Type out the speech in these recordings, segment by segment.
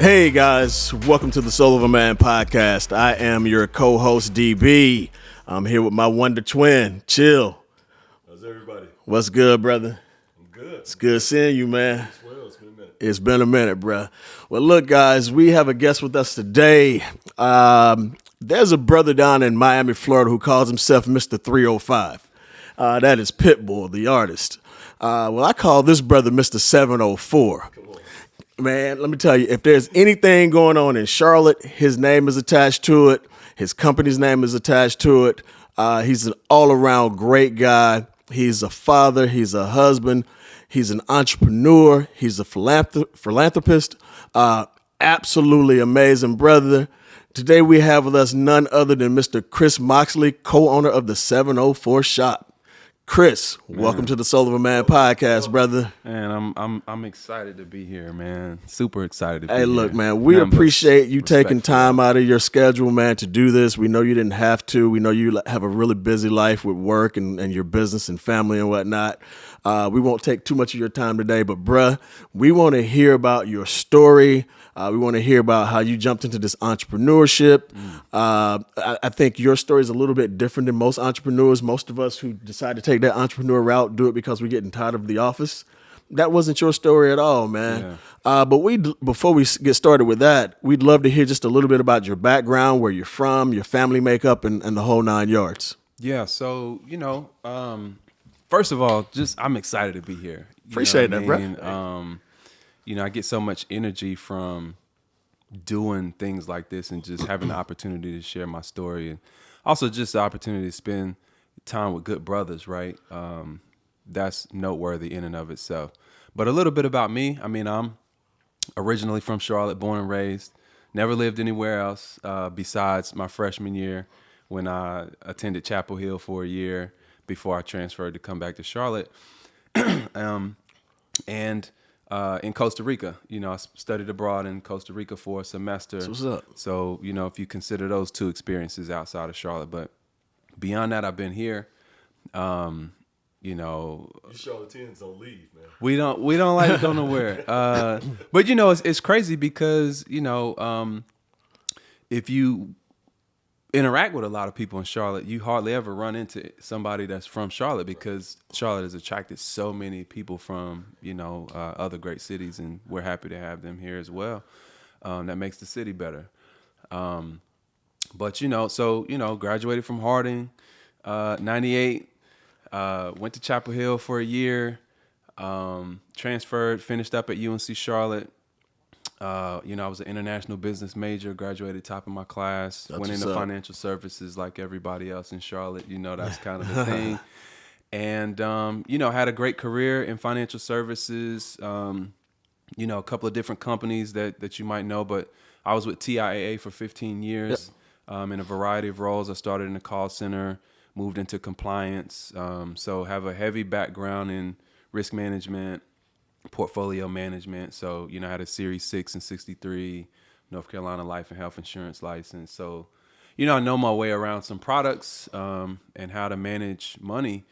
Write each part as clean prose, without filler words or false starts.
Hey guys, welcome to the Soul of a Man podcast. I am your co-host DB. I'm here with my wonder twin, Chill. How's everybody? What's good, brother? I'm good. It's good seeing you, man. Well, it's been a minute. It's been a minute, bro. Well, look, guys, we have a guest with us today. There's a brother down in Miami, Florida, who calls himself Mr. 305. That is Pitbull, the artist. Well, I call this brother Mr. 704. Come on. Man, let me tell you, if there's anything going on in Charlotte, his name is attached to it. His company's name is attached to it. He's an all-around great guy. He's a father. He's a husband. He's an entrepreneur. He's a philanthropist. Absolutely amazing brother. Today we have with us none other than Mr. Chris Moxley, co-owner of the 704 Shop. Chris, welcome to the Soul of a Man podcast, brother. Man, I'm excited to be here, man. Super excited to be here. Hey, look, man, we appreciate you taking time out of your schedule, man, to do this. We know you didn't have to. We know you have a really busy life with work and your business and family and whatnot. We won't take too much of your time today, but, bruh, we want to hear about your story. We want to hear about how you jumped into this entrepreneurship. I think your story is a little bit different than most entrepreneurs. Most of us who decide to take that entrepreneur route do it because we're getting tired of the office. That wasn't your story at all, man. Yeah. But before we get started with that, we'd love to hear just a little bit about your background, where you're from, your family makeup, and the whole 9 yards. Yeah, so, first of all, I'm excited to be here. Appreciate that, bro. I get so much energy from doing things like this and just having the opportunity to share my story, and also just the opportunity to spend time with good brothers, right? That's noteworthy in and of itself. But a little bit about me. I mean, I'm originally from Charlotte, born and raised. Never lived anywhere else besides my freshman year when I attended Chapel Hill for a year before I transferred to come back to Charlotte. In Costa Rica, I studied abroad in Costa Rica for a semester. So what's up? So, if you consider those two experiences outside of Charlotte, but beyond that, I've been here. You Charlotteans don't leave, man. We don't like to go nowhere. But it's crazy because if you interact with a lot of people in Charlotte, you hardly ever run into somebody that's from Charlotte because Charlotte has attracted so many people from other great cities, and we're happy to have them here as well. That makes the city better. But graduated from Harding, 98. Went to Chapel Hill for a year. Transferred, finished up at UNC Charlotte. I was an international business major, graduated top of my class, went into financial services like everybody else in Charlotte. That's kind of the thing. And, had a great career in financial services, a couple of different companies that you might know, but I was with TIAA for 15 years in a variety of roles. I started in the call center, moved into compliance, so have a heavy background in risk management, portfolio management. So, I had a Series 6 and 63 North Carolina life and health insurance license. So, I know my way around some products and how to manage money.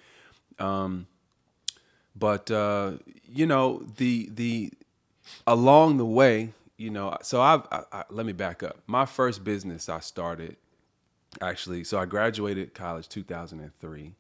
But you know, the along the way, you know, so I let me back up. My first business I started actually, so I graduated college 2003. I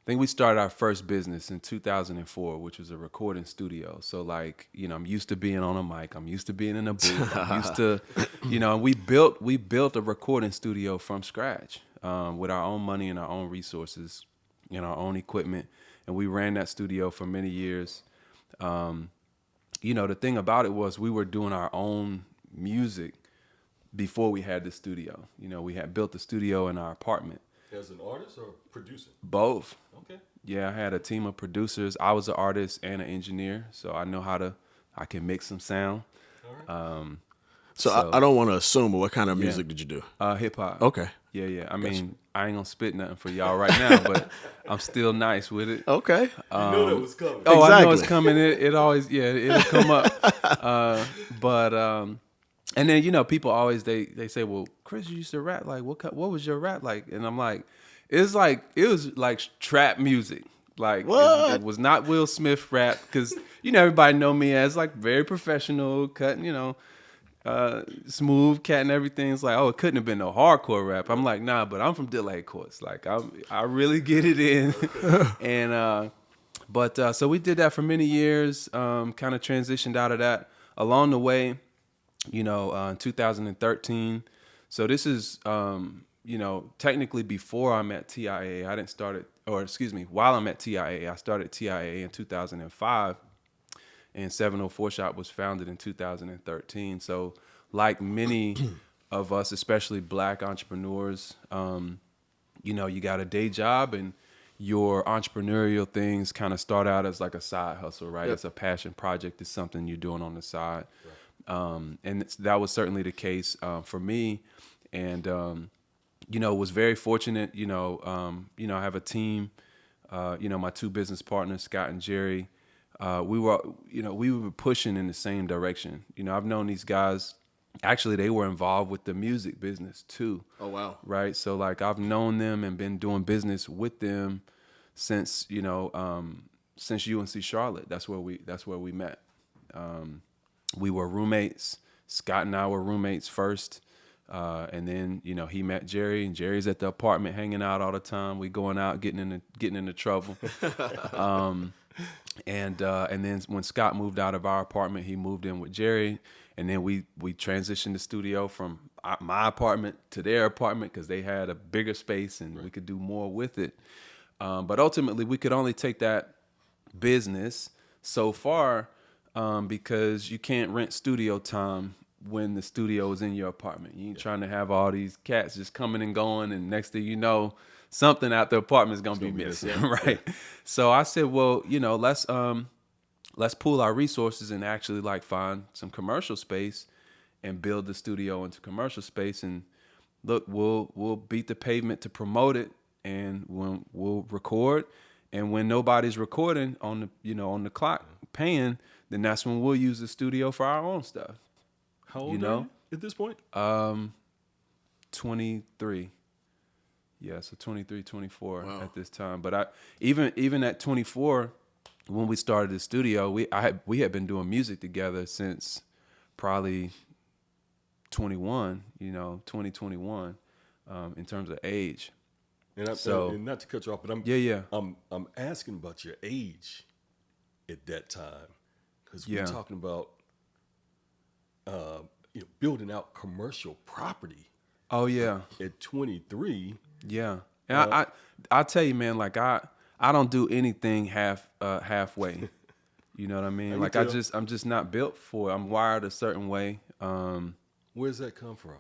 think we started our first business in 2004, which was a recording studio. So like, you know, I'm used to being on a mic. I'm used to being in a booth. I'm used to, you know, and we built a recording studio from scratch with our own money and our own resources and our own equipment. And we ran that studio for many years. You know, the thing about it was we were doing our own music before we had the studio. You know, we had built the studio in our apartment. As an artist or producer? Both. Okay. Yeah, I had a team of producers. I was an artist and an engineer, so I know I can mix some sound. All right. So I don't want to assume, but what kind of music did you do? Hip hop. Okay. Yeah. I mean, I ain't gonna spit nothing for y'all right now, but I'm still nice with it. Okay. You know that was coming. Oh, I know Exactly. it's coming. It always, it'll come up. But and then, you know, people always they say, well, Chris, you used to rap. Like, what was your rap like? And I'm like, it was like trap music. Like, What? it was not Will Smith rap, because, you know, everybody know me as like very professional, cutting, you know, smooth cat and everything. It's like, oh, it couldn't have been no hardcore rap. I'm like, nah, but I'm from Delayed Course. Like, I really get it in. And but so we did that for many years. Kind of transitioned out of that along the way. You know, in 2013. So this is, you know, technically before I'm at TIA. I didn't start it, or excuse me, while I'm at TIA. I started TIA in 2005, and 704 Shop was founded in 2013. So like many of us, especially Black entrepreneurs, you know, you got a day job and your entrepreneurial things kind of start out as like a side hustle, right? Yep. It's a passion project. It's something you're doing on the side. And that was certainly the case for me, and you know, was very fortunate. You know, I have a team. You know, my two business partners, Scott and Jerry. We were pushing in the same direction. You know, I've known these guys. Actually, they were involved with the music business too. Oh wow! Right. So like, I've known them and been doing business with them since, you know, since UNC Charlotte. That's where we met. We were roommates. Scott and I were roommates first. And then, you know, he met Jerry, and Jerry's at the apartment hanging out all the time. We going out, getting into trouble. And then when Scott moved out of our apartment, he moved in with Jerry. And then we transitioned the studio from my apartment to their apartment because they had a bigger space and we could do more with it. But ultimately, we could only take that business so far, because you can't rent studio time when the studio is in your apartment. You ain't trying to have all these cats just coming and going, and next thing you know, something out the apartment is gonna be missing, right? So I said, well, you know, let's pool our resources and actually like find some commercial space and build the studio into commercial space. And look, we'll beat the pavement to promote it, and we'll record. And when nobody's recording on the clock paying, then that's when we'll use the studio for our own stuff. How old You know? are you at this point? 23. Yeah, so 23, 24 Wow. at this time. But even at 24, when we started the studio, we had been doing music together since probably 21, 2021, in terms of age. And and not to cut you off, but I'm asking about your age at that time, because we're talking about building out commercial property. Oh yeah. At 23. Yeah. And I tell you, man, like I don't do anything halfway. You know what I mean? Like I'm just not built for it. I'm wired a certain way. Where's that come from?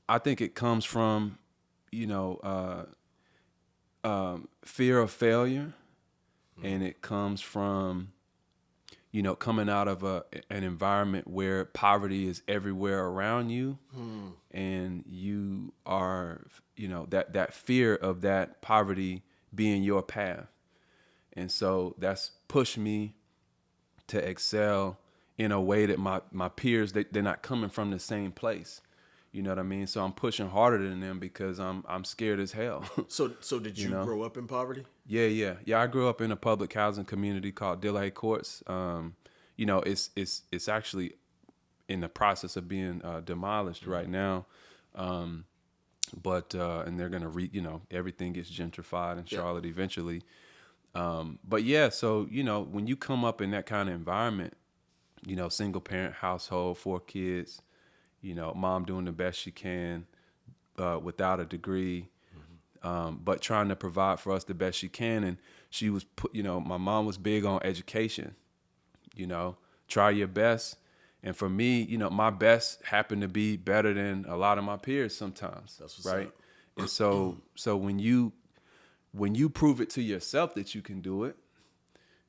I think it comes from, fear of failure, and it comes from, coming out of an environment where poverty is everywhere around you, and you are, that fear of that poverty being your path. And so that's pushed me to excel in a way that my peers, they're not coming from the same place. You know what I mean? So I'm pushing harder than them because I'm scared as hell. So did you grow up in poverty? Yeah. I grew up in a public housing community called Delay Courts. You know, it's actually in the process of being demolished right now. But and they're gonna everything gets gentrified in Charlotte eventually. But yeah, so when you come up in that kind of environment, single parent household, 4 kids, mom doing the best she can without a degree, but trying to provide for us the best she can. And she was my mom was big on education. Try your best. And for me, my best happened to be better than a lot of my peers sometimes. That's what's right. Up. And so when you prove it to yourself that you can do it,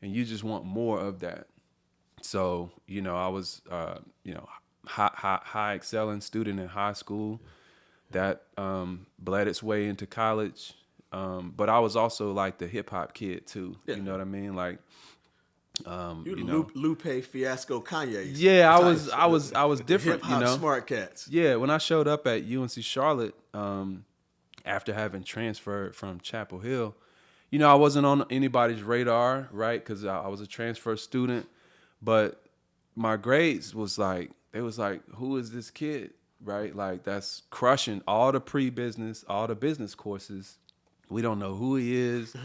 and you just want more of that. So, I was, high excelling student in high school that bled its way into college. But I was also like the hip hop kid too. Yeah. You know what I mean? Like, Lupe Fiasco Kanye. Yeah, I was different. Hip hop smart cats. Yeah, when I showed up at UNC Charlotte, after having transferred from Chapel Hill, I wasn't on anybody's radar, right? Because I was a transfer student, but my grades was like, they was like, who is this kid, right? Like, that's crushing all the pre-business, all the business courses. We don't know who he is.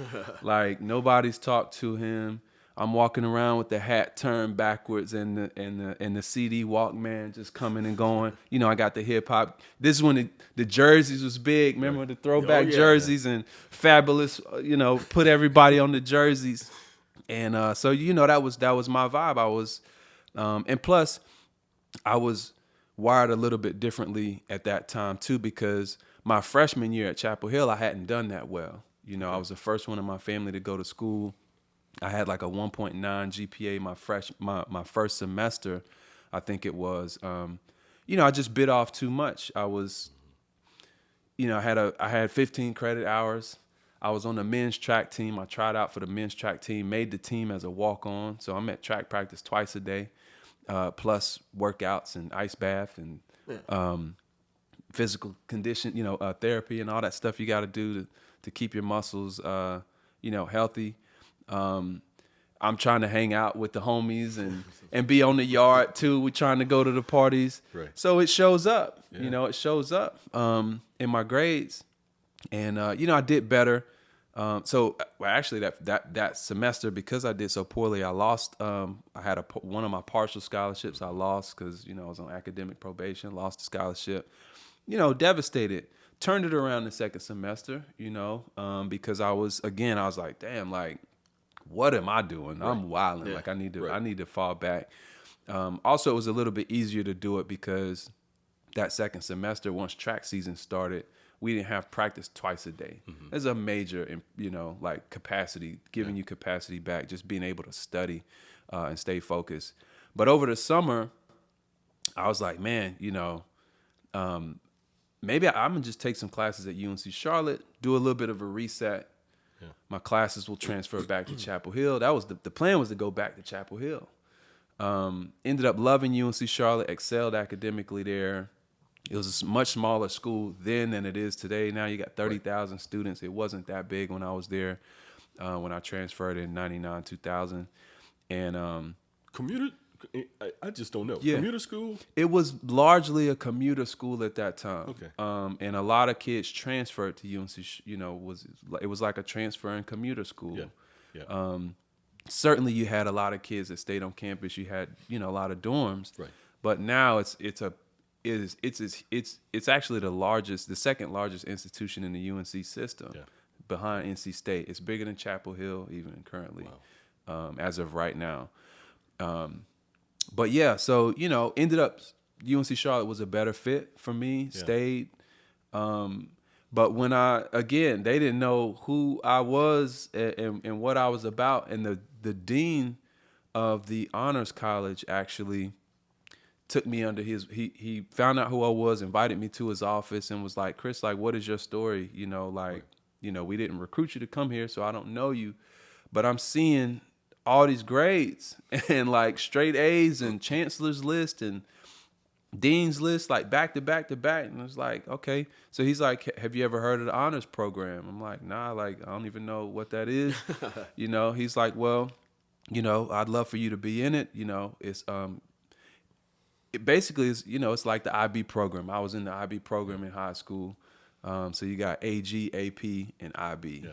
Like, nobody's talked to him. I'm walking around with the hat turned backwards and the CD Walkman just coming and going. I got the hip hop. This is when the jerseys was big. Remember the throwback jerseys and Fabulous, put everybody on the jerseys. And so that was my vibe. I was and plus I was wired a little bit differently at that time too, because my freshman year at Chapel Hill, I hadn't done that well. I was the first one in my family to go to school. I had like a 1.9 GPA my first semester, I think it was. I just bit off too much. I was, I had 15 credit hours. I was on the men's track team. I tried out for the men's track team, made the team as a walk-on. So I'm at track practice twice a day, plus workouts and ice bath and physical condition, therapy and all that stuff you got to do to keep your muscles, healthy. I'm trying to hang out with the homies and be on the yard too. We're trying to go to the parties. Right. So it shows up, it shows up in my grades. And, I did better. Actually that semester, because I did so poorly, I lost, I had one of my partial scholarships I lost because, I was on academic probation, lost the scholarship, devastated. Turned it around the second semester, because I was like, damn, like, what am I doing? Right. I'm wilding. Yeah. Like I need to fall back. Also, it was a little bit easier to do it because that second semester, once track season started, we didn't have practice twice a day. Mm-hmm. There's a major, like capacity, giving you capacity back, just being able to study and stay focused. But over the summer, I was like, man, maybe I'm going to just take some classes at UNC Charlotte, do a little bit of a reset. Yeah. My classes will transfer back to Chapel Hill. That was the plan, was to go back to Chapel Hill. Ended up loving UNC Charlotte, excelled academically there. It was a much smaller school then than it is today. Now you got 30,000 students. It wasn't that big when I was there, when I transferred in 99, 2000. And commuter, I just don't know. Yeah. Commuter school? It was largely a commuter school at that time. Okay. And a lot of kids transferred to UNC, it was like a transfer in commuter school. Yeah. Yeah. Certainly you had a lot of kids that stayed on campus. You had, a lot of dorms. Right. But now it's actually the second largest institution in the UNC system, behind NC State. It's bigger than Chapel Hill even currently, as of right now. But yeah, so, ended up UNC Charlotte was a better fit for me, stayed. But when they didn't know who I was and what I was about. And the dean of the honors college actually took me under he found out who I was, invited me to his office and was like, Chris, like, what is your story? We didn't recruit you to come here, so I don't know you, but I'm seeing all these grades and like straight A's and chancellor's list. And Dean's List, like back to back to back. And it's like, okay. So he's like, have you ever heard of the honors program? I'm like, nah, like, I don't even know what that is. He's like, well, I'd love for you to be in it. It's, it basically is, it's like the IB program. I was in the IB program in high school. So you got AG, AP, and IB,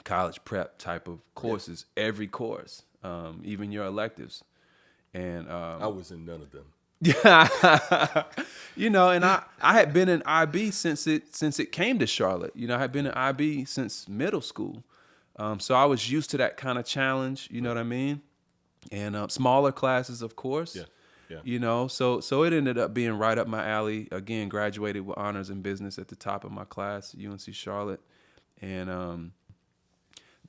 college prep type of courses, every course, even your electives. And I was in none of them. Yeah, and I had been in IB since it came to Charlotte. I had been in IB since middle school, so I was used to that kind of challenge. You know what I mean? And smaller classes, of course. Yeah. So it ended up being right up my alley. Again, graduated with honors in business at the top of my class, UNC Charlotte, and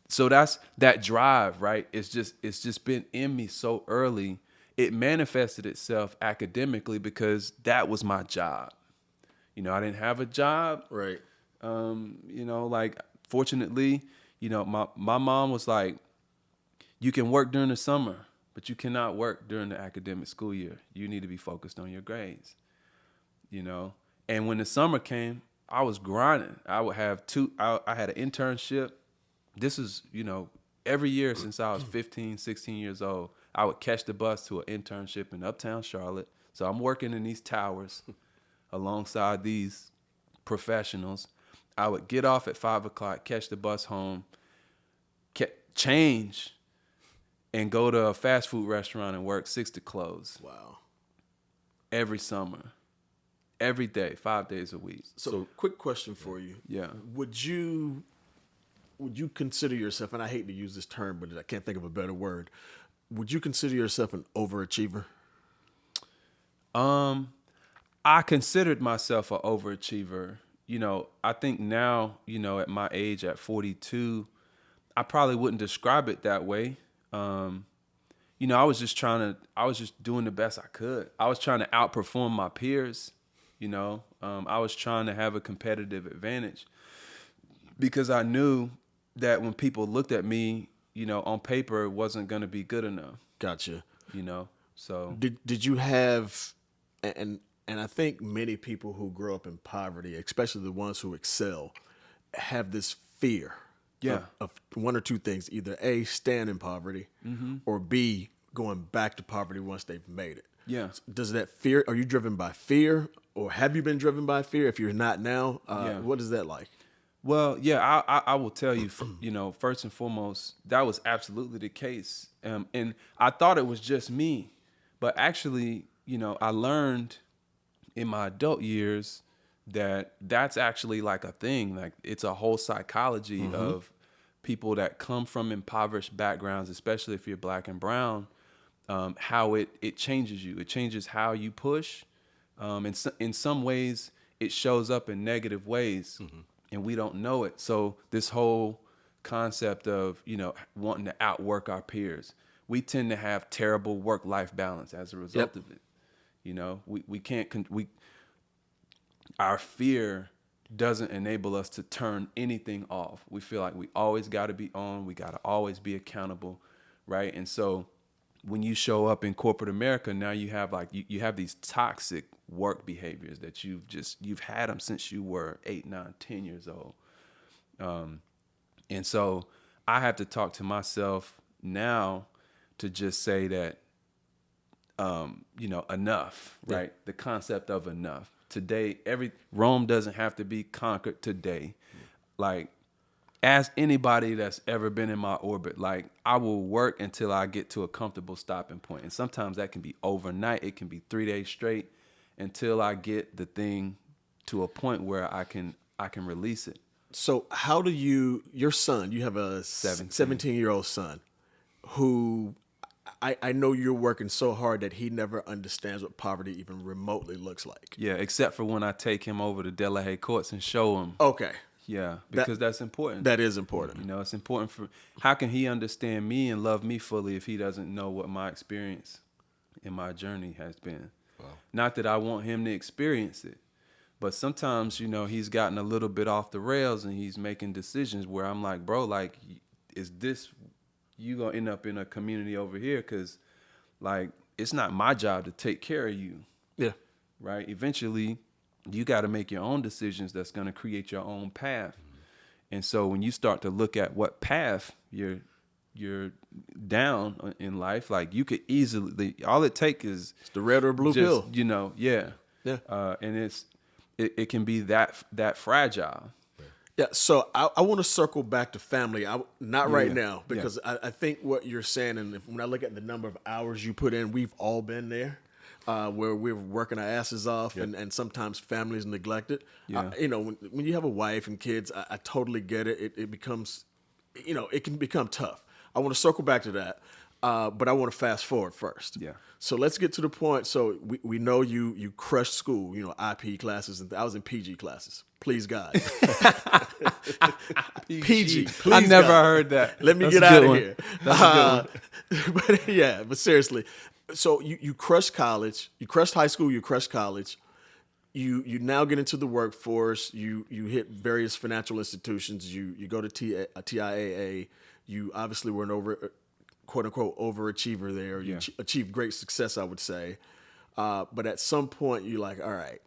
so that's that drive, right? It's just been in me so early. It manifested itself academically because that was my job. I didn't have a job. Right. Like fortunately, my mom was like, you can work during the summer, but you cannot work during the academic school year. You need to be focused on your grades. And when the summer came, I was grinding. I would have I had an internship. This is, every year since I was 15, 16 years old. I would catch the bus to an internship in Uptown Charlotte. So I'm working in these towers alongside these professionals. I would get off at 5 o'clock, catch the bus home, change, and go to a fast food restaurant and work 6 to close. Wow. Every summer. Every day, 5 days a week. So quick question for you. Yeah. Would you consider yourself, and I hate to use this term, but I can't think of a better word, would you consider yourself an overachiever? I considered myself an overachiever. I think now, at my age, at 42, I probably wouldn't describe it that way. I was just doing the best I could. I was trying to outperform my peers. I was trying to have a competitive advantage because I knew that when people looked at me, on paper, it wasn't going to be good enough. Gotcha. So did you have, and I think many people who grow up in poverty, especially the ones who excel, have this fear of one or two things: either A, staying in poverty, or B, going back to poverty once they've made it. Yeah. Does that fear? Are you driven by fear, or have you been driven by fear? If you're not now, what is that like? Well, yeah, I will tell you, first and foremost, that was absolutely the case. And I thought it was just me. But actually, I learned in my adult years that that's actually like a thing. Like it's a whole psychology of people that come from impoverished backgrounds, especially if you're Black and brown, how it changes you. It changes how you push. In some ways, it shows up in negative ways. And we don't know it. So this whole concept of, wanting to outwork our peers, we tend to have terrible work-life balance as a result of it. We can't, our fear doesn't enable us to turn anything off. We feel like we always got to be on. We got to always be accountable, right? And so when you show up in corporate America, now you have you have these toxic work behaviors that you've had them since you were 8, 9, 10 years old. And so I have to talk to myself now to just say that, enough, right? The concept of enough. Today, Rome doesn't have to be conquered today. Like, ask anybody that's ever been in my orbit. Like, I will work until I get to a comfortable stopping point. And sometimes that can be overnight. It can be 3 days straight until I get the thing to a point where I can release it. So how do your son, you have a 17-year-old son who I know you're working so hard that he never understands what poverty even remotely looks like. Yeah, except for when I take him over to Delahaye Courts and show him. Okay. Yeah, because that's important. That is important. It's important how can he understand me and love me fully if he doesn't know what my experience in my journey has been? Wow. Not that I want him to experience it, but sometimes, he's gotten a little bit off the rails and he's making decisions where I'm like, bro, like, is this, you gonna end up in a community over here? Because, like, it's not my job to take care of you. Yeah. Right. Eventually, you got to make your own decisions that's going to create your own path. And so when you start to look at what path you're down in life, like you could easily, all it takes is it's the red or blue pill. Yeah. And it can be that fragile. Yeah, so I want to circle back to family. Not right now, because I think what you're saying, and when I look at the number of hours you put in, we've all been there, where we're working our asses off, and sometimes family is neglected. Yeah. When you have a wife and kids, I totally get it. It becomes, it can become tough. I want to circle back to that, but I want to fast forward first. Yeah. So let's get to the point. So we know you crushed school, IP classes, and I was in PG classes. Please God. PG. Please I never God. heard that. Let me get out of here. But seriously. So you crushed college, you crushed high school, you crushed college. You now get into the workforce. You hit various financial institutions. You go to TIAA. You obviously were an quote unquote overachiever there. You achieved great success, I would say. But at some point, you're like, all right,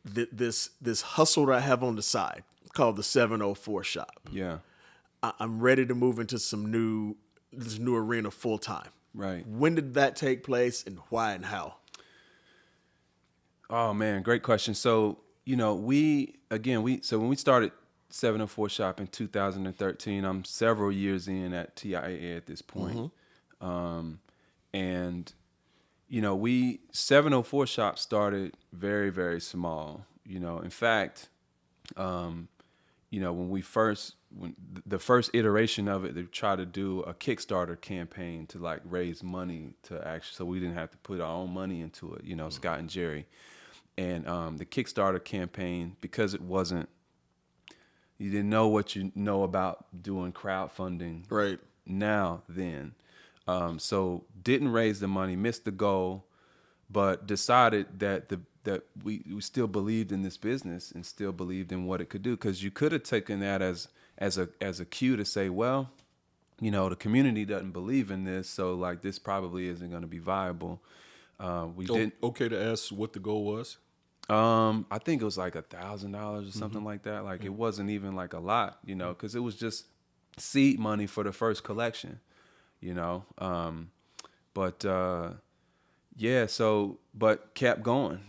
this hustle that I have on the side called the 704 shop. Yeah. I'm ready to move into this new arena full time. Right. When did that take place, and why and how? Oh man, great question. So, when we started 704 shop in 2013, I'm several years in at TIAA at this point. And 704 shop started very, very small. In fact, when the first iteration of it, they tried to do a Kickstarter campaign to like raise money so we didn't have to put our own money into it, Scott and Jerry. And the Kickstarter campaign, because you didn't know what you know about doing crowdfunding right then. So didn't raise the money, missed the goal, but decided that we still believed in this business and still believed in what it could do. Because you could have taken that as a cue to say, well, the community doesn't believe in this, so like this probably isn't going to be viable. Okay to ask what the goal was? I think it was like $1,000 or something like that. Like it wasn't even like a lot, because it was just seed money for the first collection, but kept going,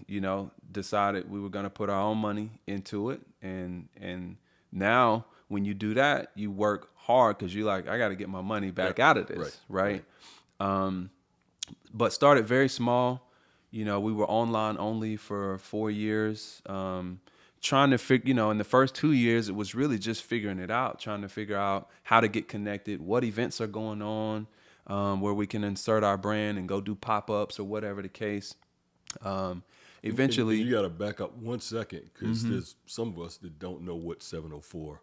decided we were going to put our own money into it. And now when you do that, you work hard because you're like, I got to get my money back out of this. Right. But started very small. We were online only for 4 years, trying to figure, in the first 2 years, it was really just figuring it out, trying to figure out how to get connected, what events are going on, where we can insert our brand and go do pop-ups or whatever the case. Eventually. You got to back up 1 second, because there's some of us that don't know what 704.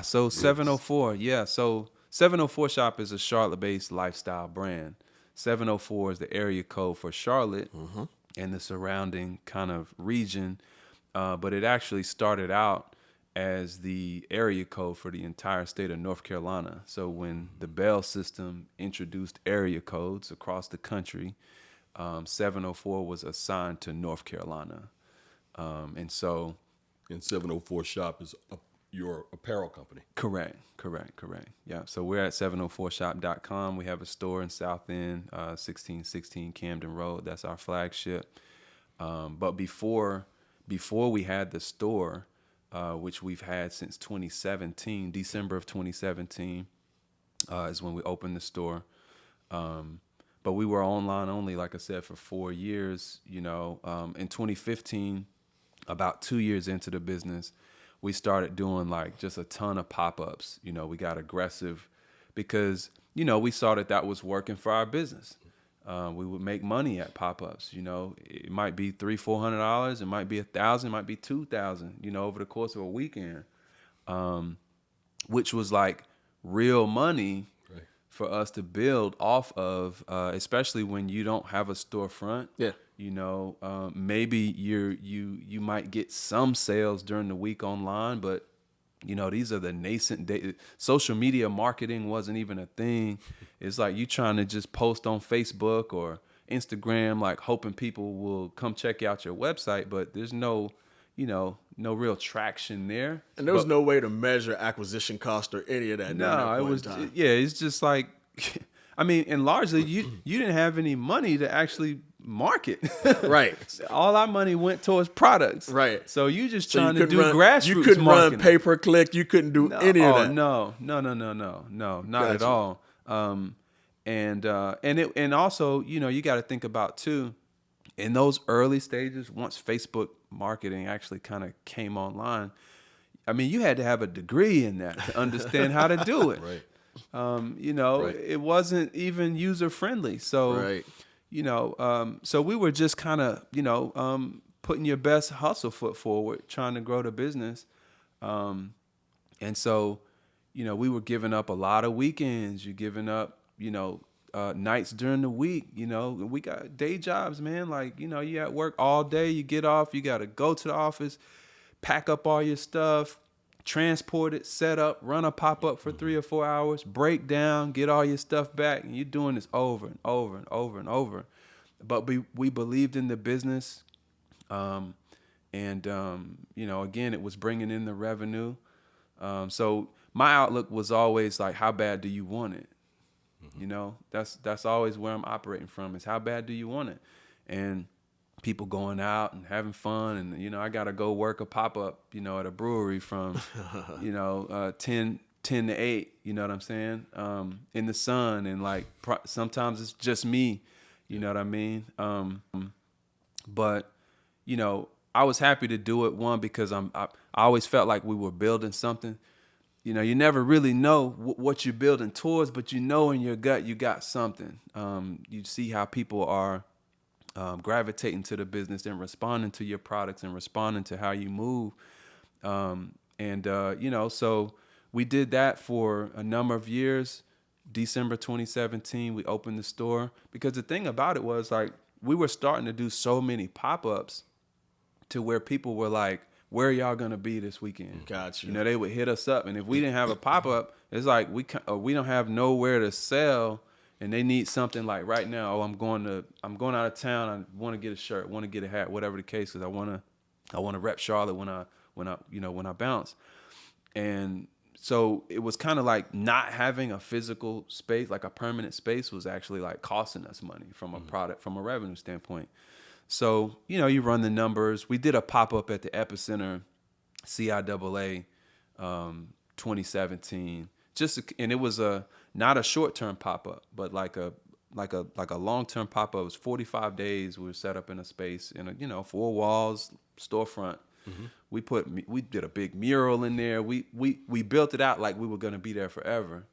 So 704. Yeah. So 704 Shop is a Charlotte-based lifestyle brand. 704 is the area code for Charlotte and the surrounding kind of region. But it actually started out as the area code for the entire state of North Carolina. So when the Bell system introduced area codes across the country, 704 was assigned to North Carolina. And 704 Shop is your apparel company. Correct. Yeah. So we're at 704shop.com. We have a store in South End, 1616 Camden Road. That's our flagship. But before we had the store, which we've had since 2017, December of 2017, is when we opened the store. But we were online only, like I said, for 4 years. In 2015, about 2 years into the business, we started doing like just a ton of pop-ups. We got aggressive because, we saw that was working for our business. We would make money at pop-ups. It might be $300-$400. It might be $1,000. It might be $2,000, over the course of a weekend, which was like real money for us to build off of, especially when you don't have a storefront. Yeah. Maybe you might get some sales during the week online, but these are the nascent days. Social media marketing wasn't even a thing. It's like you trying to just post on Facebook or Instagram, like hoping people will come check out your website, but there's no real traction there. And there was no way to measure acquisition cost or any of that. No, it was, it's just like, I mean, and largely you didn't have any money to actually market. Right. All our money went towards products. Right. So you just trying to do grassroots marketing. You couldn't run pay-per-click. You couldn't do any of that. No, not at all. And also, you got to think about too, in those early stages, once Facebook marketing actually kind of came online, I mean, you had to have a degree in that to understand how to do it. Right. Right. It wasn't even user friendly. So, right. So we were just kind of, putting your best hustle foot forward, trying to grow the business. And so, we were giving up a lot of weekends. You're giving up, nights during the week. We got day jobs, man. Like, you at work all day, you get off, you got to go to the office, pack up all your stuff, transport it, set up, run a pop-up for 3 or 4 hours, break down, get all your stuff back. And you're doing this over and over and over and over. But we believed in the business. Again, it was bringing in the revenue. So my outlook was always like, how bad do you want it? That's always where I'm operating from, is how bad do you want it? And people going out and having fun, and I gotta go work a pop-up at a brewery from 10 to 8, you know what I'm saying, in the sun, and like sometimes it's just me, you know what I mean, but I was happy to do it, one, because I always felt like we were building something. You never really know what you're building towards, but in your gut you got something. You see how people are gravitating to the business and responding to your products and responding to how you move. So we did that for a number of years. December 2017, we opened the store, because the thing about it was, like, we were starting to do so many pop-ups to where people were like, where are y'all gonna be this weekend? Gotcha. They would hit us up, and if we didn't have a pop-up, it's like we don't have nowhere to sell, and they need something like right now. Oh, I'm going out of town. I want to get a shirt, want to get a hat, whatever the case, because I want to rep Charlotte when I bounce. And so it was kind of like not having a physical space, like a permanent space, was actually like costing us money from a product, from a revenue standpoint. So, you run the numbers. We did a pop-up at the Epicenter CIAA 2017. And it was not a short-term pop-up, but like a long-term pop-up. It was 45 days. We were set up in a space in a 4 walls storefront. Mm-hmm. We did a big mural in there. We built it out like we were going to be there forever,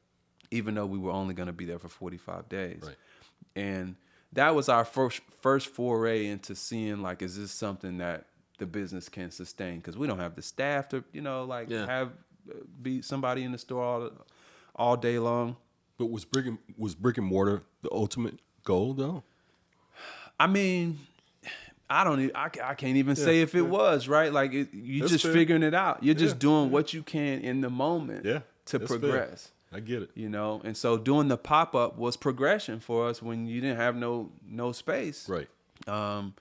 even though we were only going to be there for 45 days. Right. And that was our first foray into seeing, like, is this something that the business can sustain? Because we don't have the staff to, have be somebody in the store all day long. But was brick and mortar the ultimate goal, though? I mean, I can't even say if it was, right? Like, you just fair. Figuring it out. You're just doing what you can in the moment to progress. Fair. I get it. And so doing the pop-up was progression for us when you didn't have no space. Right. So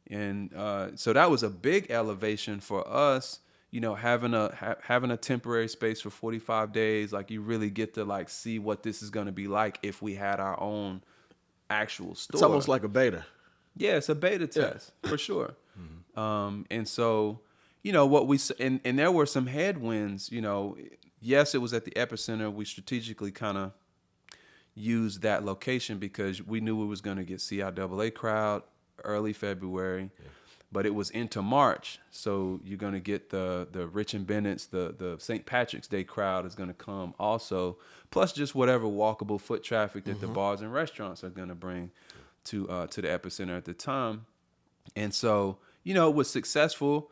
that was a big elevation for us, having a temporary space for 45 days. Like, you really get to, like, see what this is going to be like if we had our own actual store. It's almost like a beta. Yeah, it's a beta test for sure. Mm-hmm. And so, and there were some headwinds, Yes, it was at the Epicenter. We strategically kind of used that location because we knew we was going to get CIAA crowd early February, but it was into March. So you're going to get the Rich and Bennett's, the St. Patrick's Day crowd is going to come also, plus just whatever walkable foot traffic that the bars and restaurants are going to bring to the Epicenter at the time. And so, it was successful.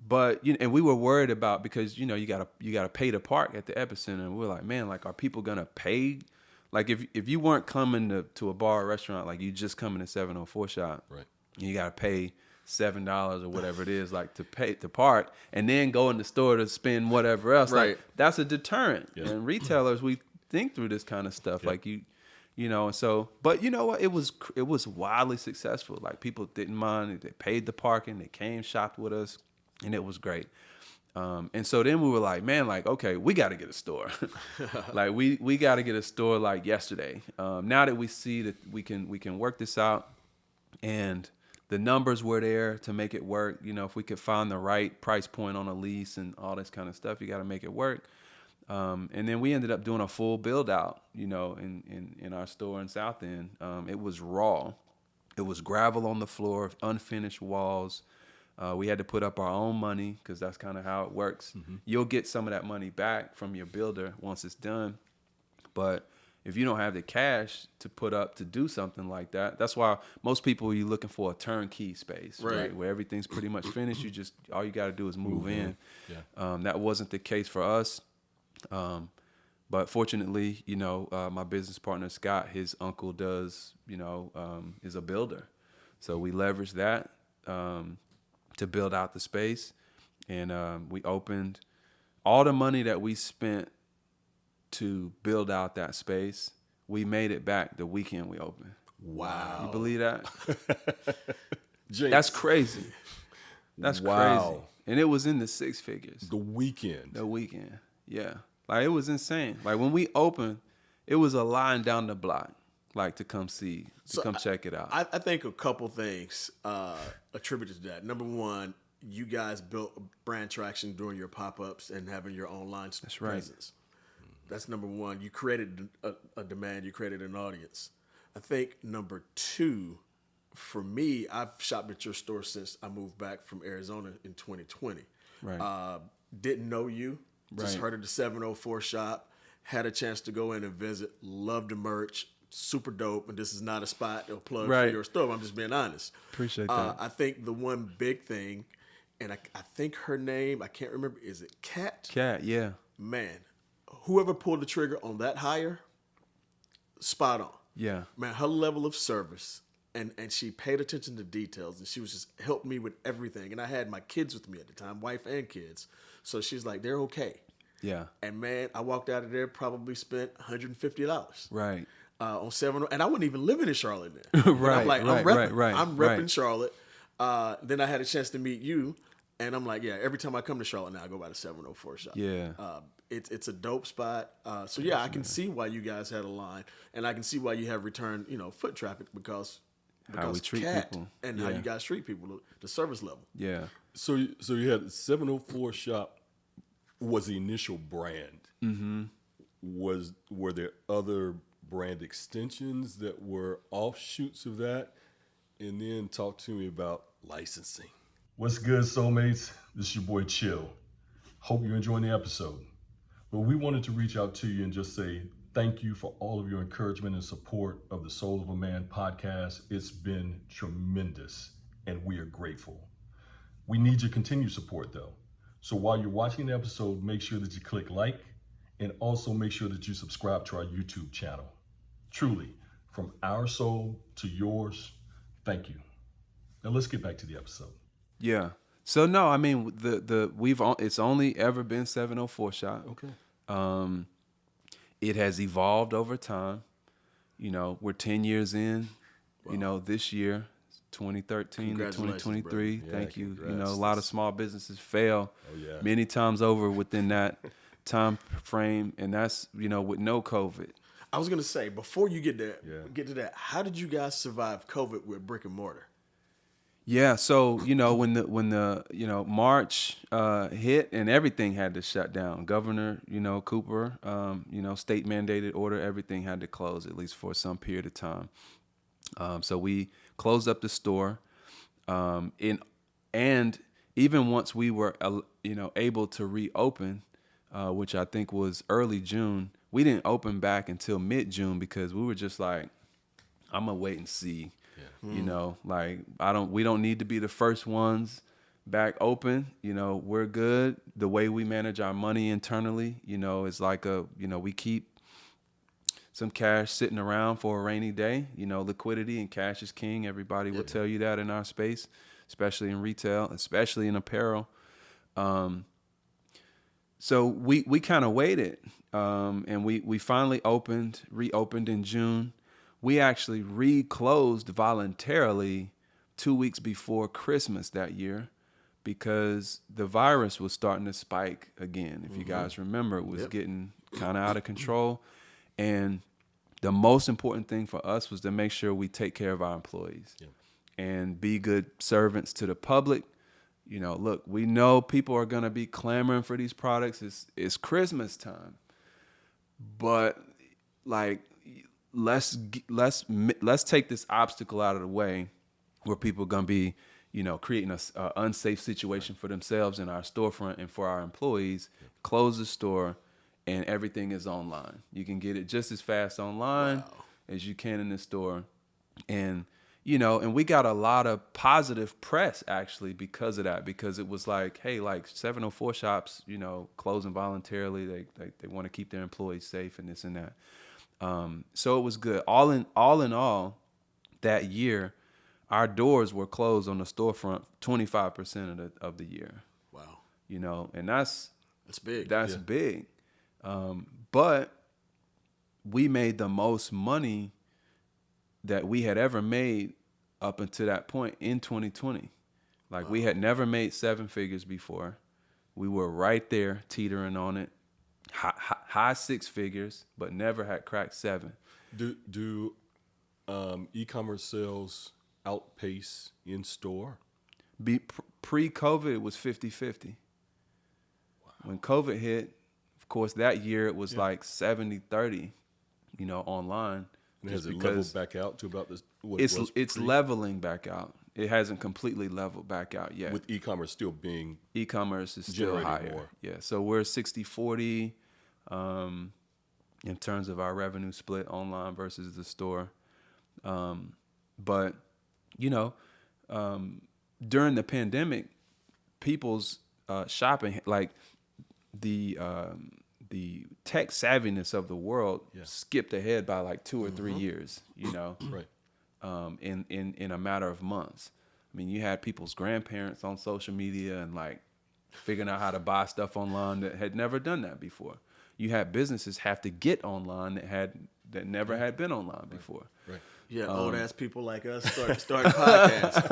But and we were worried about, because you gotta pay to park at the Epicenter, and we're like, man, like, are people gonna pay? Like, if you weren't coming to a bar or restaurant, like, you just coming to 704 shop, right? You gotta pay $7 or whatever it is, like, to pay to park, and then go in the store to spend whatever else. Right. Like, that's a deterrent. Yeah. And retailers, we think through this kind of stuff. Yeah. Like, you you know. And so, but you know what? It was wildly successful. Like, people didn't mind. They paid the parking. They came, shopped with us, and it was great. And so then we were like, man, like, okay, we got to get a store. Like, we got to get a store like yesterday. Now that we see that we can work this out, and the numbers were there to make it work. You know, if we could find the right price point on a lease and all this kind of stuff, you got to make it work. And then we ended up doing a full build out, you know, in our store in South End. It was raw. It was gravel on the floor, unfinished walls. We had to put up our own money because that's kind of how it works. Mm-hmm. You'll get some of that money back from your builder once it's done. But if you don't have the cash to put up to do something like that, that's why most people, you're looking for a turnkey space, right? Where everything's pretty much finished. All you got to do is move in. Yeah. That wasn't the case for us. But fortunately, you know, my business partner, Scott, his uncle does, you know, is a builder. So we leveraged that to build out the space. And we opened. All the money that we spent to build out that space, we made it back the weekend we opened. Wow. You believe that? That's crazy. That's crazy. And it was in the six figures. The weekend. Yeah. Like, it was insane. Like, when we opened, it was a line down the block, like, to come check it out. I think a couple things attributed to that. Number one, you guys built brand traction during your pop-ups and having your online presence. Right. That's number one. You created a demand. You created an audience. I think number two, for me, I've shopped at your store since I moved back from Arizona in 2020. Right. Didn't know you. Just heard of the 704 shop. Had a chance to go in and visit. Loved the merch. Super dope. And this is not a spot or plug for your store. I'm just being honest. Appreciate that. I think the one big thing, and I think her name, I can't remember, is it Kat? Kat, yeah. Man, whoever pulled the trigger on that hire, spot on. Yeah. Man, her level of service, and she paid attention to details, and she was just helped me with everything. And I had my kids with me at the time, wife and kids. So she's like, they're okay. Yeah. And man, I walked out of there, probably spent $150. Right. On 7, and I wasn't even living in Charlotte then. Right. I'm like, right. I'm repping Charlotte. Then I had a chance to meet you, and I'm like, yeah, every time I come to Charlotte now, I go by the 704 shop. Yeah. It's a dope spot. So yeah, I can see why you guys had a line, and I can see why you have returned, foot traffic because how we treat people and how you guys treat people, the service level. Yeah. So you had 704 shop was the initial brand. Mm-hmm. Were there other brand extensions that were offshoots of that? And then talk to me about licensing. What's good, soulmates? This is your boy Chill. Hope you're enjoying the episode. But we wanted to reach out to you and just say thank you for all of your encouragement and support of the Soul of a Man podcast. It's been tremendous, and we are grateful. We need your continued support, though. So while you're watching the episode, make sure that you click like, and also make sure that you subscribe to our YouTube channel. Truly, from our soul to yours, thank you. Now let's get back to the episode. Yeah. So no, I mean it's only ever been 704 shop. Okay. It has evolved over time. We're 10 years in. Wow. This year, 2013 to 2023. Yeah, thank you. Congrats. A lot of small businesses fail many times over within that time frame, and that's with no COVID. I was gonna say, before you get to that, how did you guys survive COVID with brick and mortar? Yeah, so when the March hit and everything had to shut down, Governor Cooper state mandated order, everything had to close at least for some period of time. So we closed up the store, and even once we were able to reopen, which I think was early June, we didn't open back until mid-June because we were just like, I'm gonna wait and see. Yeah. We don't need to be the first ones back open. We're good. The way we manage our money internally, is like we keep some cash sitting around for a rainy day. Liquidity and cash is king. Everybody will tell you that in our space, especially in retail, especially in apparel. So we kind of waited, and we finally reopened in June. we actually reclosed voluntarily 2 weeks before Christmas that year because the virus was starting to spike again. If you guys remember, it was getting kind of out of control. And the most important thing for us was to make sure we take care of our employees and be good servants to the public. You know, look, we know people are going to be clamoring for these products. It's Christmas time. But like, let's take this obstacle out of the way where people are going to be, you know, creating a unsafe situation for themselves in our storefront and for our employees. Close the store and everything is online. You can get it just as fast online as you can in the store. And, you know, and we got a lot of positive press actually because of that, because it was like, hey, like 704 shops, you know, closing voluntarily. They want to keep their employees safe and this and that. So it was good. All in all, that year, our doors were closed on the storefront 25% of the year. Wow. You know, and that's big. That's big. But we made the most money that we had ever made up until that point in 2020. Like we had never made 7 figures before. We were right there teetering on it. High 6 figures, but never had cracked 7. Do e-commerce sales outpace in store? Pre-COVID, it was 50-50. Wow. When COVID hit, of course, that year it was like 70-30, you know, online. And has it leveled back out to about this? It's leveling back out. It hasn't completely leveled back out yet. With e-commerce still being e-commerce is still higher. More. Yeah, so we're 60-40 in terms of our revenue split online versus the store. But you know, during the pandemic, people's shopping, like the tech savviness of the world skipped ahead by like 2 or 3 years, you know, in a matter of months. I mean, you had people's grandparents on social media and like figuring out how to buy stuff online that had never done that before. You had businesses have to get online that never had been online before. Right. Yeah, old ass people like us start podcasts.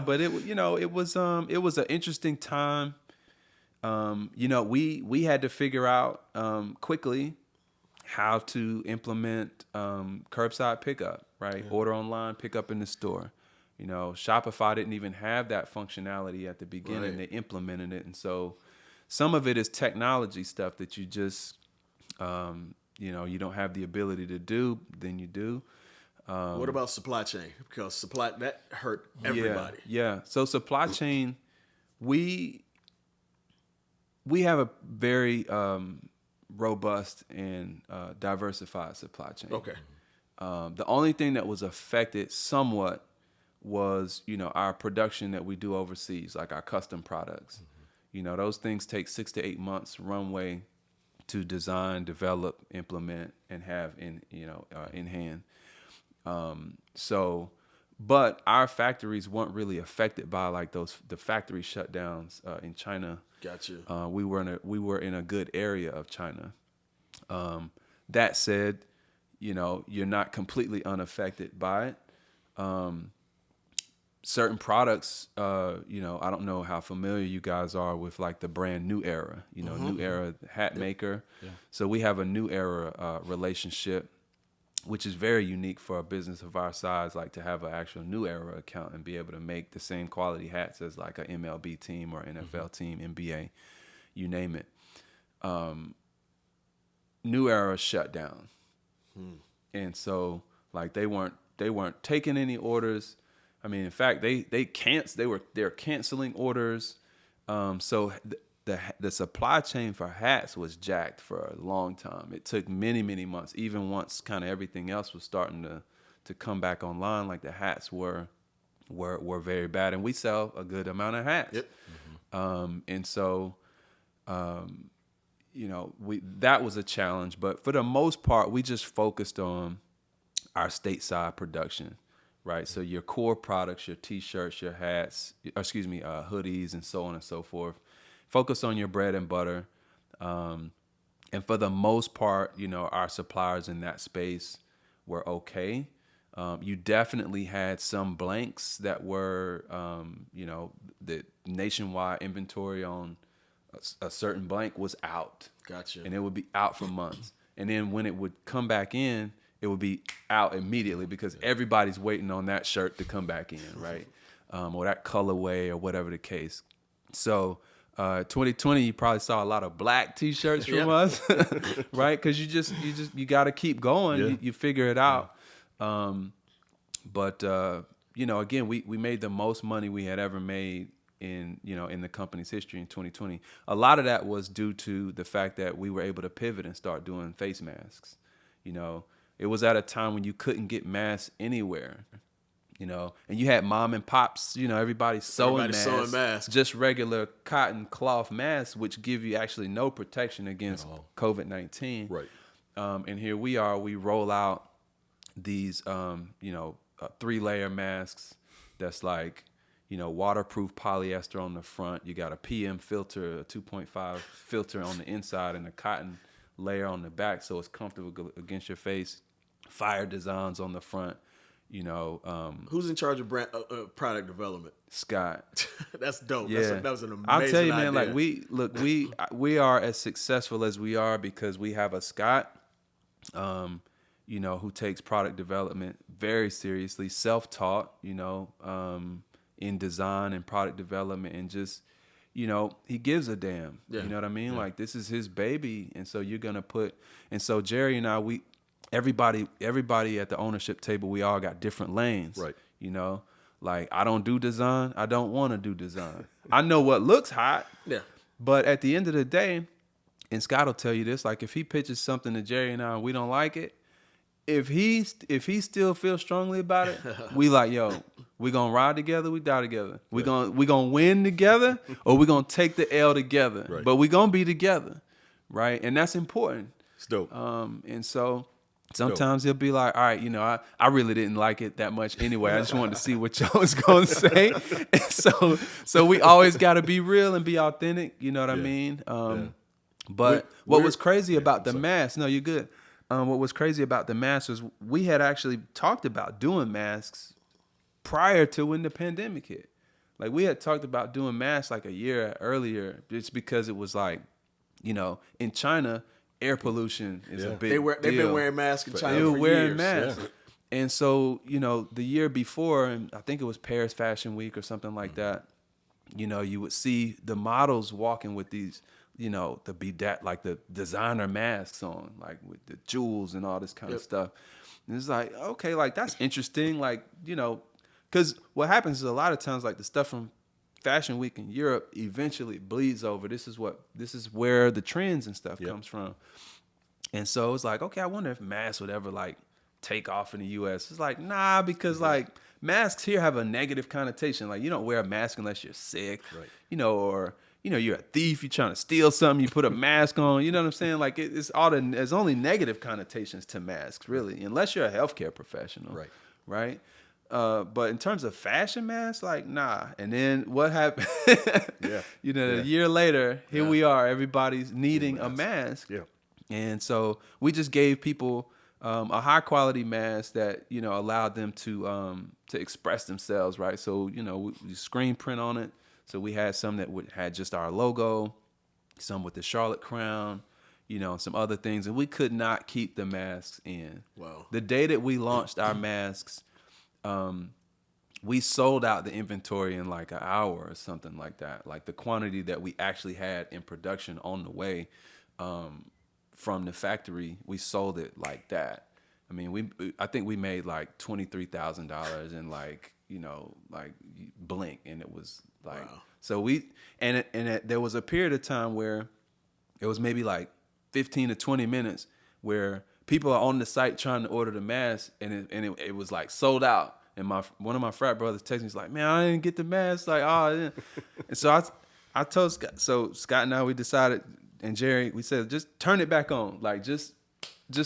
But it was an interesting time. You know, we had to figure out quickly how to implement curbside pickup, right? Yeah. Order online, pick up in the store. You know, Shopify didn't even have that functionality at the beginning. Right. They implemented it. And so some of it is technology stuff that you just, you know, you don't have the ability to do, then you do. What about supply chain? Because that hurt everybody. Yeah. So supply chain, we have a very robust and diversified supply chain. Okay. The only thing that was affected somewhat was, you know, our production that we do overseas, like our custom products. Mm-hmm. You know, those things take 6 to 8 months runway to design, develop, implement, and have in hand. But our factories weren't really affected by like the factory shutdowns in China. Gotcha. We were in a good area of China. That said, you know, you're not completely unaffected by it. Certain products, you know, I don't know how familiar you guys are with like the brand New Era, you know, mm-hmm. New Era hat maker. Yeah. So we have a New Era relationship, which is very unique for a business of our size, like to have an actual New Era account and be able to make the same quality hats as like a MLB team or NFL mm-hmm. team, NBA, you name it. New Era shut down. And so like they weren't taking any orders. I mean, in fact, they're canceling orders. So the supply chain for hats was jacked for a long time. It took many, many months, even once kind of everything else was starting to come back online. Like the hats were very bad, and we sell a good amount of hats. Yep. Mm-hmm. And so, you know, that was a challenge. But for the most part, we just focused on our stateside production. Right, so your core products, your T-shirts, your hats, hoodies, and so on and so forth. Focus on your bread and butter, and And for the most part, our suppliers in that space were okay. You definitely had some blanks that were, the nationwide inventory on a certain blank was out. Gotcha. And it would be out for months. And then when it would come back in, it would be out immediately because everybody's waiting on that shirt to come back in, right? Or that colorway or whatever the case. So 2020, you probably saw a lot of black T-shirts from us, right? Because you got to keep going. Yeah. You figure it out. But again, we made the most money we had ever made in the company's history in 2020. A lot of that was due to the fact that we were able to pivot and start doing face masks. It was at a time when you couldn't get masks anywhere. And you had mom and pops, everybody sewing masks, just regular cotton cloth masks, which give you actually no protection against COVID-19. Right. And here we are, we roll out these, 3-layer masks that's like, waterproof polyester on the front. You got a PM filter, a 2.5 filter on the inside, and a cotton layer on the back, so it's comfortable against your face. Fire designs on the front. Who's in charge of brand product development? Scott. That's dope. Yeah. That was an amazing I'll tell you, man. idea. Like we are as successful as we are because we have a Scott, who takes product development very seriously, self-taught, in design and product development, and just, he gives a damn. Yeah. You know what I mean? Yeah. Like, this is his baby, and so you're gonna so Jerry and I, everybody at the ownership table, we all got different lanes. Right. Like, I don't do design. I don't want to do design. I know what looks hot. Yeah. But at the end of the day, and Scott will tell you this, like, if he pitches something to Jerry and I and we don't like it, if he still feels strongly about it, we like, yo, we gonna ride together, we die together. We gonna win together, or we gonna take the L together. Right. But we gonna be together, right? And that's important. It's dope. And so sometimes he'll be like, all right, I really didn't like it that much anyway. I just wanted to see what y'all was gonna say. And so we always gotta be real and be authentic. You know what I mean? But what was crazy about the mask? No, you're good. What was crazy about the masks was we had actually talked about doing masks prior to when the pandemic hit. Like, we had talked about doing masks like a year earlier, just because it was like, in China, air pollution is a big deal. They've been wearing masks in China They were for wearing years. masks. Yeah. And so, the year before, and I think it was Paris Fashion Week or something like that, you would see the models walking with these, like the designer masks on, like with the jewels and all this kind of stuff. And it's like, okay, like, that's interesting. Like, because what happens is a lot of times, like, the stuff from Fashion Week in Europe eventually bleeds over. This is where the trends and stuff comes from. And so it's like, okay, I wonder if masks would ever, like, take off in the US. It's like, nah, because like, masks here have a negative connotation. Like, you don't wear a mask unless you're sick, right. Or you're a thief, you're trying to steal something, you put a mask on, you know what I'm saying? Like, there's only negative connotations to masks, really, unless you're a healthcare professional. Right? But in terms of fashion masks, like, nah. And then what happened? A year later, here we are, everybody's needing a mask. Yeah. And so we just gave people a high quality mask that, allowed them to express themselves, right? So, we screen print on it. So we had some that had just our logo, some with the Charlotte crown, some other things. And we could not keep the masks in. Wow. The day that we launched our masks, we sold out the inventory in like an hour or something like that. Like, the quantity that we actually had in production on the way from the factory, we sold it like that. I mean, I think we made like $23,000 in like blink, and it was like, wow. So there was a period of time where it was maybe like 15 to 20 minutes where people are on the site trying to order the mask, and it was like sold out. And one of my frat brothers texted me, he's like, man, I didn't get the mask. Like, oh, I didn't. And so I told Scott, Scott and I, we decided, and Jerry, we said, just turn it back on. Like, just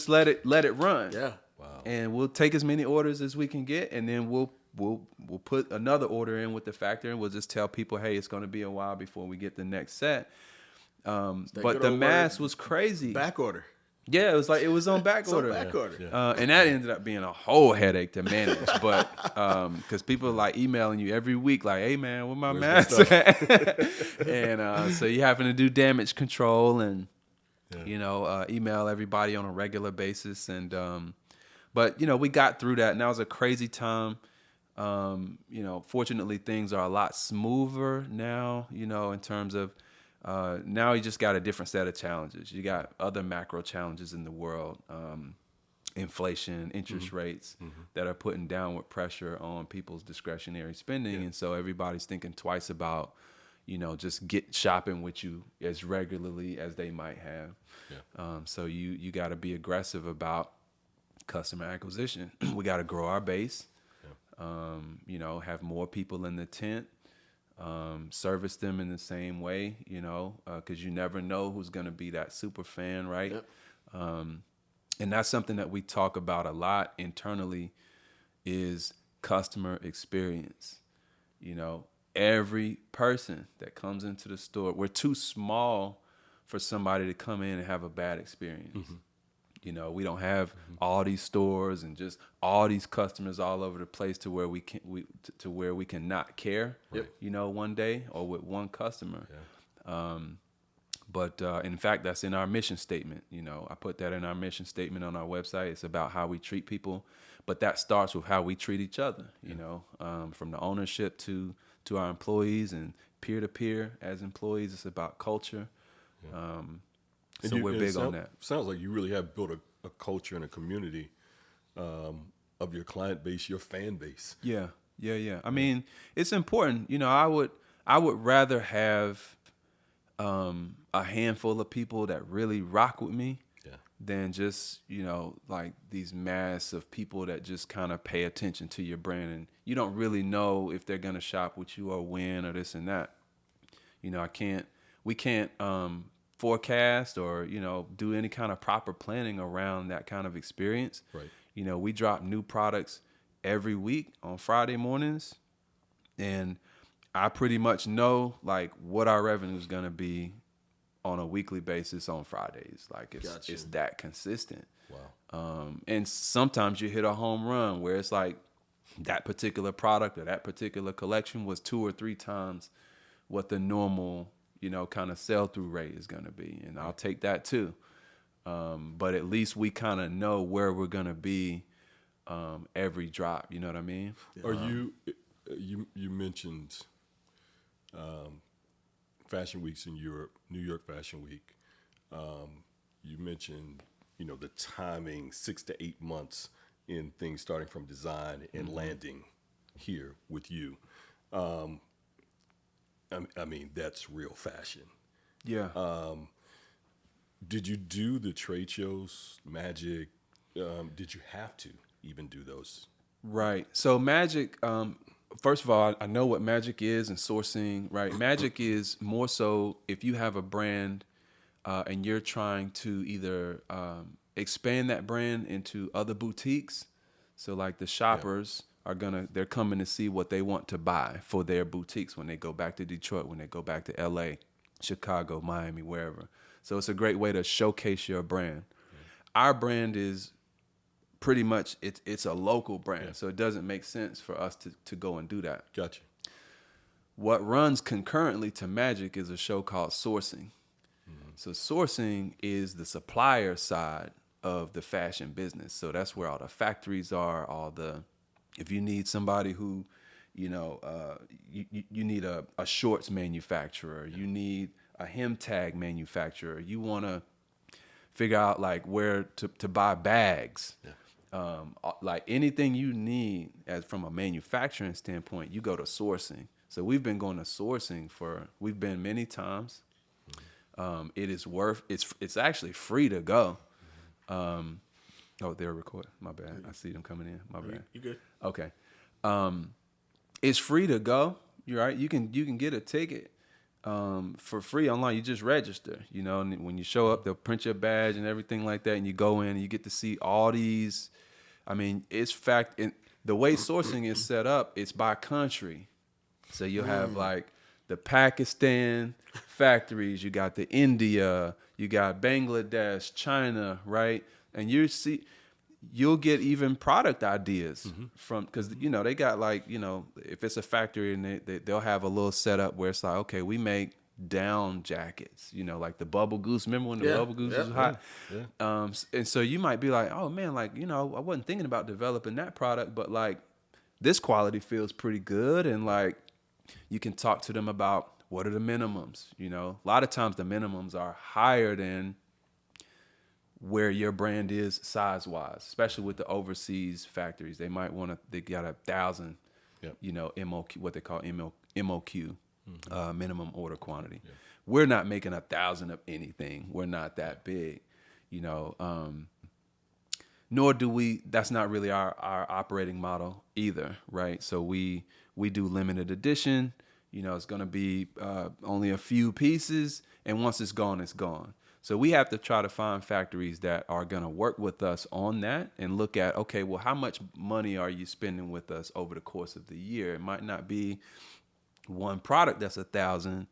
let it run. Yeah. Wow. And we'll take as many orders as we can get, and then we'll put another order in with the factory, and we'll just tell people, hey, it's going to be a while before we get the next set. But the mask was crazy. Back order. Yeah, it was on back order. Back order. And that ended up being a whole headache to manage. But because people are like emailing you every week, like, "Hey man, where my mask at?" And so you having to do damage control and email everybody on a regular basis. And but we got through that, and that was a crazy time. Fortunately, things are a lot smoother now. In terms of. Now you just got a different set of challenges. You got other macro challenges in the world, inflation, interest rates that are putting downward pressure on people's discretionary spending. And so everybody's thinking twice about, just get shopping with you as regularly as they might have. So you got to be aggressive about customer acquisition. We got to grow our base, have more people in the tent. Service them in the same way, because you never know who's going to be that super fan, right? Yep. And that's something that we talk about a lot internally is customer experience. Every person that comes into the store, we're too small for somebody to come in and have a bad experience. We don't have all these stores and just all these customers all over the place to where we can not care, one day or with one customer. But in fact, that's in our mission statement. I put that in our mission statement on our website. It's about how we treat people, but that starts with how we treat each other. From the ownership to our employees and peer to peer as employees. It's about culture. So we're big on that. Sounds like you really have built a culture and a community of your client base, your fan base. Yeah. I mean, it's important. I would rather have a handful of people that really rock with me than just, like these mass of people that just kind of pay attention to your brand. And you don't really know if they're going to shop with you or when or this and that. We can't forecast or do any kind of proper planning around that kind of experience. Right. We drop new products every week on Friday mornings, and I pretty much know like what our revenue is going to be on a weekly basis on Fridays. Like it's that consistent. Wow. And sometimes you hit a home run where it's like that particular product or that particular collection was 2 or 3 times what the normal kind of sell-through rate is going to be. And I'll take that too. But at least we kind of know where we're going to be every drop. You know what I mean? Are you mentioned Fashion Weeks in Europe, New York Fashion Week. You mentioned, the timing, 6 to 8 months in things starting from design and landing here with you. I mean, that's real fashion. Yeah. Did you do the trade shows, Magic? Did you have to even do those? Right. So Magic, first of all, I know what Magic is and sourcing, right? Magic is more so if you have a brand and you're trying to either expand that brand into other boutiques. So like the shoppers they're coming to see what they want to buy for their boutiques when they go back to Detroit, when they go back to LA, Chicago, Miami, wherever. So it's a great way to showcase your brand. Our brand is pretty much, it's a local brand. So it doesn't make sense for us to go and do that. Gotcha. What runs concurrently to Magic is a show called Sourcing. So sourcing is the supplier side of the fashion business. So that's where all the factories are, if you need somebody who, you need a shorts manufacturer, you need a hem tag manufacturer, you want to figure out like where to buy bags. Like anything you need from a manufacturing standpoint, you go to sourcing. So we've been going to sourcing we've been many times. It is it's actually free to go. They're recording. My bad. I see them coming in. My bad. You good? Okay. It's free to go. You're right. You can get a ticket for free online. You just register. And when you show up, they'll print your badge and everything like that, and you go in and you get to see all these. I mean, the way sourcing is set up, it's by country. So you'll have like the Pakistan factories, you got the India, you got Bangladesh, China, right? And you'll get even product ideas from, because they got like, if it's a factory and they'll have a little setup where it's like, okay, we make down jackets, like the Bubble Goose. Remember when the Bubble Goose was hot? Yeah. And so you might be like, oh man, like, I wasn't thinking about developing that product, but like this quality feels pretty good. And like, you can talk to them about what are the minimums, a lot of times the minimums are higher than where your brand is size wise, especially with the overseas factories. They got 1,000, MOQ, what they call MOQ, minimum order quantity. Yeah. We're not making 1,000 of anything. We're not that big, nor do we, that's not really our operating model either, right? So we do limited edition, it's going to be only a few pieces, and once it's gone, it's gone. So we have to try to find factories that are going to work with us on that and look at, okay, well, how much money are you spending with us over the course of the year? It might not be one product that's 1,000,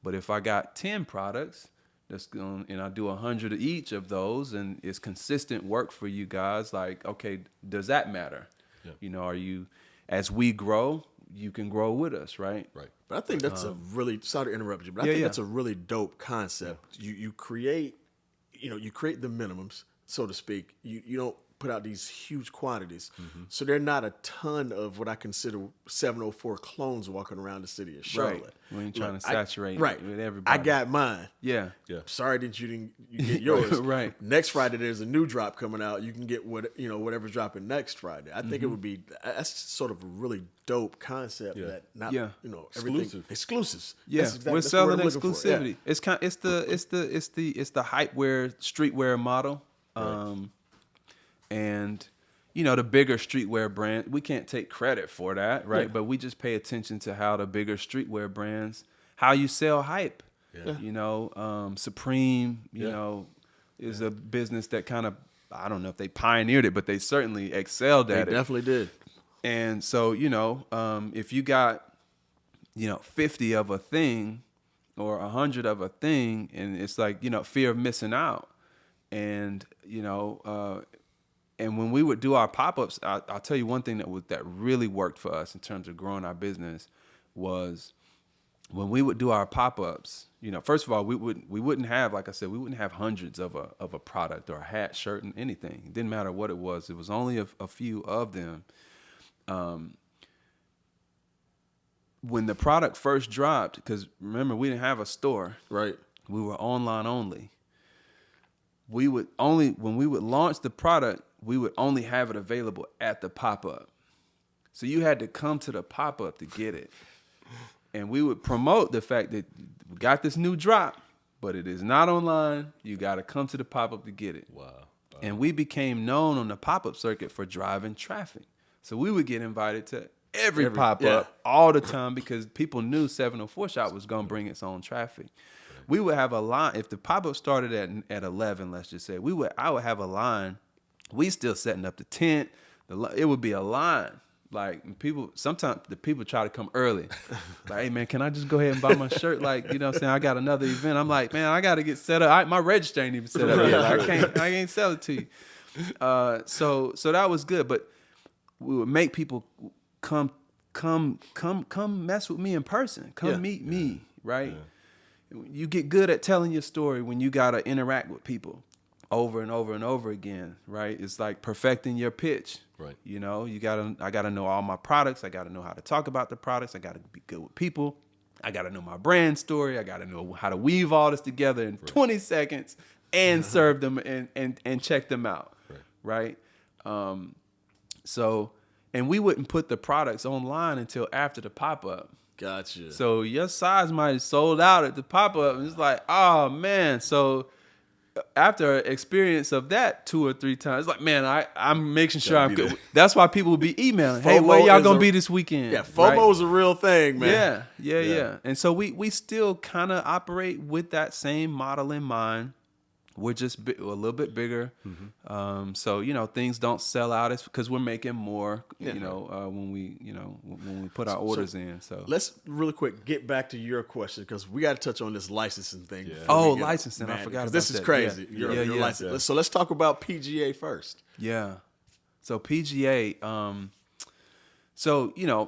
but if I got 10 products, and I do 100 of each of those, and it's consistent work for you guys, like, okay, does that matter? Yeah. Are you, as we grow, you can grow with us, right? Right. But I think that's a really, sorry to interrupt you, but I think that's a really dope concept. Yeah. You create, you create the minimums, so to speak. You don't put out these huge quantities. Mm-hmm. So there are not a ton of what I consider 704 clones walking around the city of Charlotte. Right. We ain't trying to saturate with everybody. I got mine. Yeah. Sorry that you didn't get yours. Right. Next Friday there's a new drop coming out. You can get whatever's dropping next Friday. I think it would be, that's sort of a really dope concept that not everything exclusives. Yeah. Exactly, we're selling exclusivity. Yeah. It's the hypewear streetwear model. Right. And the bigger streetwear brand, we can't take credit for that, right? Yeah. But we just pay attention to how the bigger streetwear brands, how you sell hype. Yeah. Supreme, is a business that kind of, I don't know if they pioneered it, but they certainly excelled at it. They definitely did. And so, if you got, 50 of a thing or 100 of a thing, and it's like, fear of missing out. And, and when we would do our pop-ups, I'll tell you one thing that really worked for us in terms of growing our business was when we would do our pop-ups. First of all, we wouldn't have, like I said, we wouldn't have hundreds of a product or a hat, shirt, and anything. It didn't matter what it was. It was only a few of them. When the product first dropped, because remember we didn't have a store, right? We were online only. When we would launch the product, we would only have it available at the pop-up. So you had to come to the pop-up to get it. And we would promote the fact that we got this new drop, but it is not online. You got to come to the pop-up to get it. Wow. And we became known on the pop-up circuit for driving traffic. So we would get invited to every pop-up all the time because people knew 704 Shop was going to bring its own traffic. We would have a line. If the pop-up started at 11, let's just say, I would have a line. We still setting up the tent. It would be a line. Like sometimes the people try to come early. Like, hey man, can I just go ahead and buy my shirt? Like, what I'm saying? I got another event. I'm like, man, I got to get set up. My register ain't even set up yet. Like, I can't sell it to you. So that was good. But we would make people come mess with me in person. Come meet me, right? Yeah. You get good at telling your story when you got to interact with people over and over and over again, right? It's like perfecting your pitch. Right. I got to know all my products. I got to know how to talk about the products. I got to be good with people. I got to know my brand story. I got to know how to weave all this together in 20 seconds and serve them and check them out. Right. And we wouldn't put the products online until after the pop-up. Gotcha. So your size might have sold out at the pop-up. And it's like, oh, man. So after an experience of that 2 or 3 times, it's like, man, I'm making sure I'm good. That's why people will be emailing. Hey, where y'all going to be this weekend? Yeah, FOMO is a real thing, man. Yeah. And so we still kind of operate with that same model in mind. we're just a little bit bigger. So, you know, things don't sell out. It's because we're making more, you know, when we put our orders in. So let's really quick get back to your question because we got to touch on this licensing thing. Oh, licensing. I forgot about this is that. crazy. Yeah. Your license. So let's talk about PGA first. Yeah. So PGA, so, you know,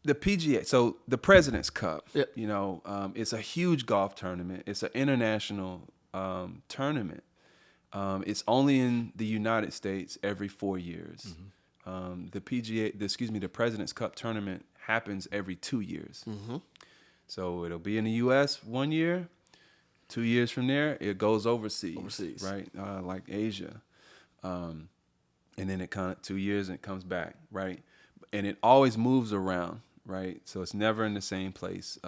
the PGA, so the President's Cup, you know, it's a huge golf tournament. It's an international tournament. It's only in the United States every 4 years. The President's Cup tournament happens every 2 years. So it'll be in the U.S. 1 year, 2 years from there, it goes overseas. Right? Like Asia. And then it kind of 2 years and it comes back, right? And it always moves around, right? So it's never in the same place,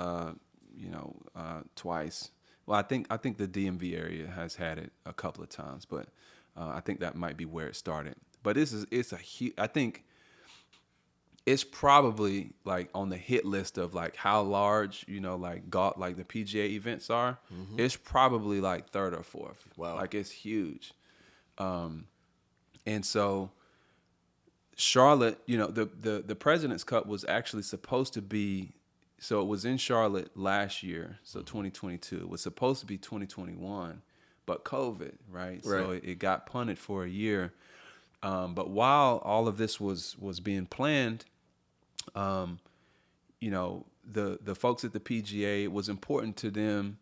twice. Well, I think the DMV area has had it a couple of times, but I think that might be where it started. But I think it's probably like on the hit list of like how large, you know, like golf, like the PGA events are. It's probably like third or fourth. Wow. Like it's huge. And so Charlotte, you know, the President's Cup was actually supposed to be, so it was in Charlotte last year, so 2022. It was supposed to be 2021, but COVID, right? So it got punted for a year. But while all of this was being planned, you know, the folks at the PGA, it was important to them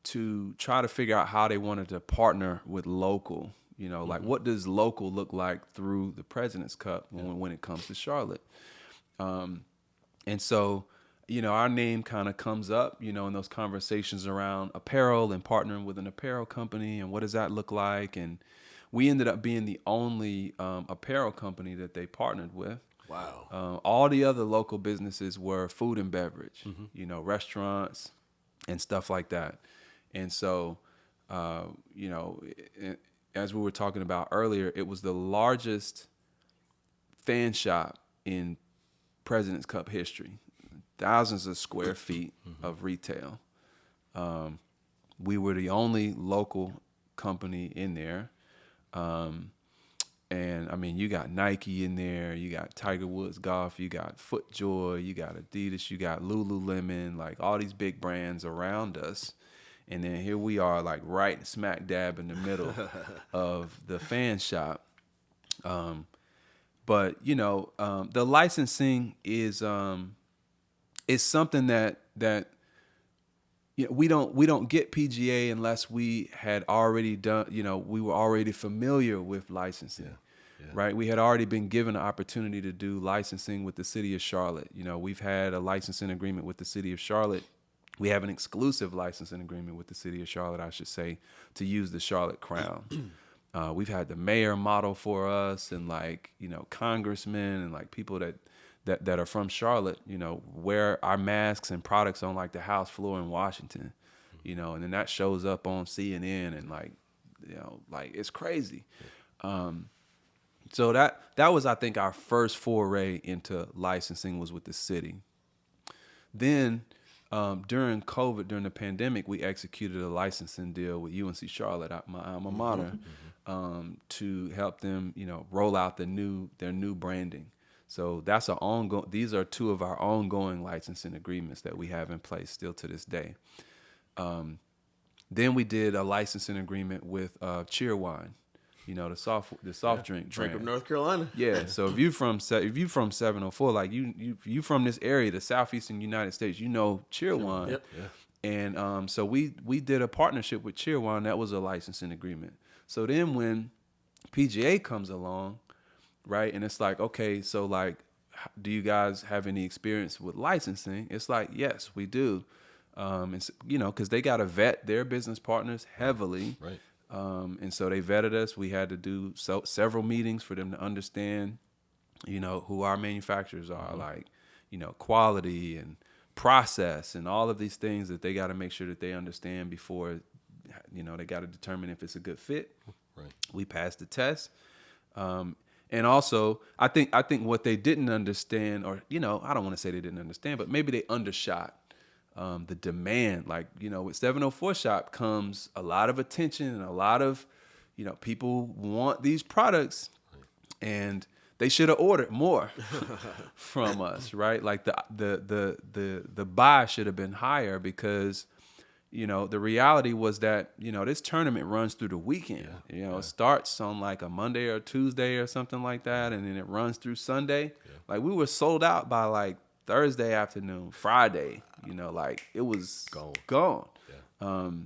to try to figure out how they wanted to partner with local. You know, like what does local look like through the President's Cup when it comes to Charlotte? And so, you know, our name kind of comes up, you know, in those conversations around apparel and partnering with an apparel company and what does that look like? And we ended up being the only apparel company that they partnered with. Wow. All the other local businesses were food and beverage, you know, restaurants and stuff like that. And so, you know, as we were talking about earlier, it was the largest fan shop in President's Cup history. Thousands of square feet of retail. We were the only local company in there. And I mean, you got Nike in there, you got Tiger Woods Golf, you got FootJoy, you got Adidas, you got Lululemon, like all these big brands around us. And then here we are, like right smack dab in the middle of the fan shop. But you know, the licensing is something that you know, we don't get PGA unless we had already done. You know, we were already familiar with licensing. Right, we had already been given an opportunity to do licensing with the city of Charlotte. You know, we've had a licensing agreement with the city of Charlotte. We have an exclusive licensing agreement with the city of Charlotte, I should say, to use the Charlotte crown. We've had the mayor model for us, and like, you know, congressmen and like people that are from Charlotte, you know, wear our masks and products on like the House floor in Washington, you know, and then that shows up on CNN and like, you know, like it's crazy. So that was, I think, our first foray into licensing was with the city. Then during COVID, during the pandemic, we executed a licensing deal with UNC Charlotte, my alma mater, to help them, you know, roll out their new branding. So that's these are two of our ongoing licensing agreements that we have in place still to this day. Then we did a licensing agreement with Cheerwine, you know, the soft drink Drink of brand. North Carolina. Yeah. So if you from 704, like you from this area, the southeastern United States, you know Cheerwine. Yep. Yeah. And so we did a partnership with Cheerwine. That was a licensing agreement. So then when PGA comes along, right, and it's like, okay, so like, do you guys have any experience with licensing? It's like, yes, we do. It's, you know, because they got to vet their business partners heavily. Right. And so they vetted us. We had to do several meetings for them to understand, you know, who our manufacturers are, like, you know, quality and process and all of these things that they got to make sure that they understand before, you know, they got to determine if it's a good fit. Right. We passed the test. And also, I think what they didn't understand, or, you know, I don't want to say they didn't understand, but maybe they undershot the demand. Like, with 704 Shop comes a lot of attention and a lot of, people want these products, and they should have ordered more from us, right? Like the buy should have been higher, because the reality was that, this tournament runs through the weekend. It starts on like a Monday or Tuesday or something like that, and then it runs through Sunday. Like, we were sold out by like Thursday afternoon, Friday. Like, it was gone.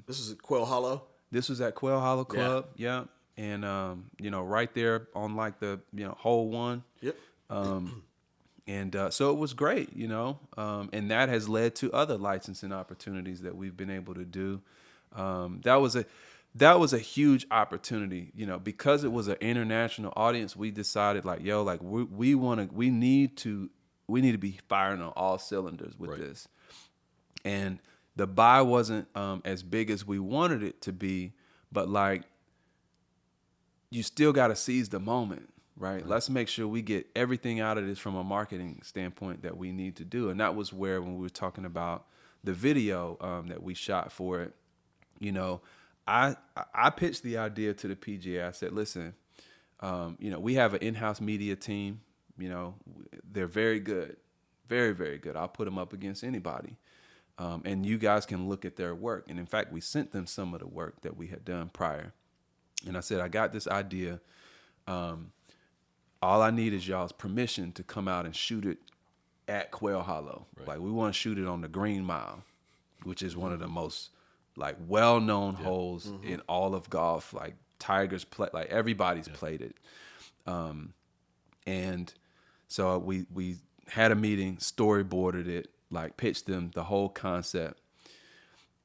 This is at Quail Hollow? This was at Quail Hollow Club, yeah. And, right there on like the, hole one. Yep. And so it was great, and that has led to other licensing opportunities that we've been able to do. That was a huge opportunity, because it was an international audience. We decided we need to be firing on all cylinders with this. And the buy wasn't as big as we wanted it to be, but like, you still got to seize the moment. Right. Let's make sure we get everything out of this from a marketing standpoint that we need to do. And that was where, when we were talking about the video that we shot for it, I pitched the idea to the PGA. I said, listen, we have an in-house media team. They're very good, very, very good. I'll put them up against anybody. And you guys can look at their work. And in fact, we sent them some of the work that we had done prior. And I said, I got this idea. All I need is y'all's permission to come out and shoot it at Quail Hollow. Right. Like, we want to shoot it on the Green Mile, which is one of the most like well-known holes in all of golf. Like, Tiger's play, like everybody's played it. And so we had a meeting, storyboarded it, like pitched them the whole concept.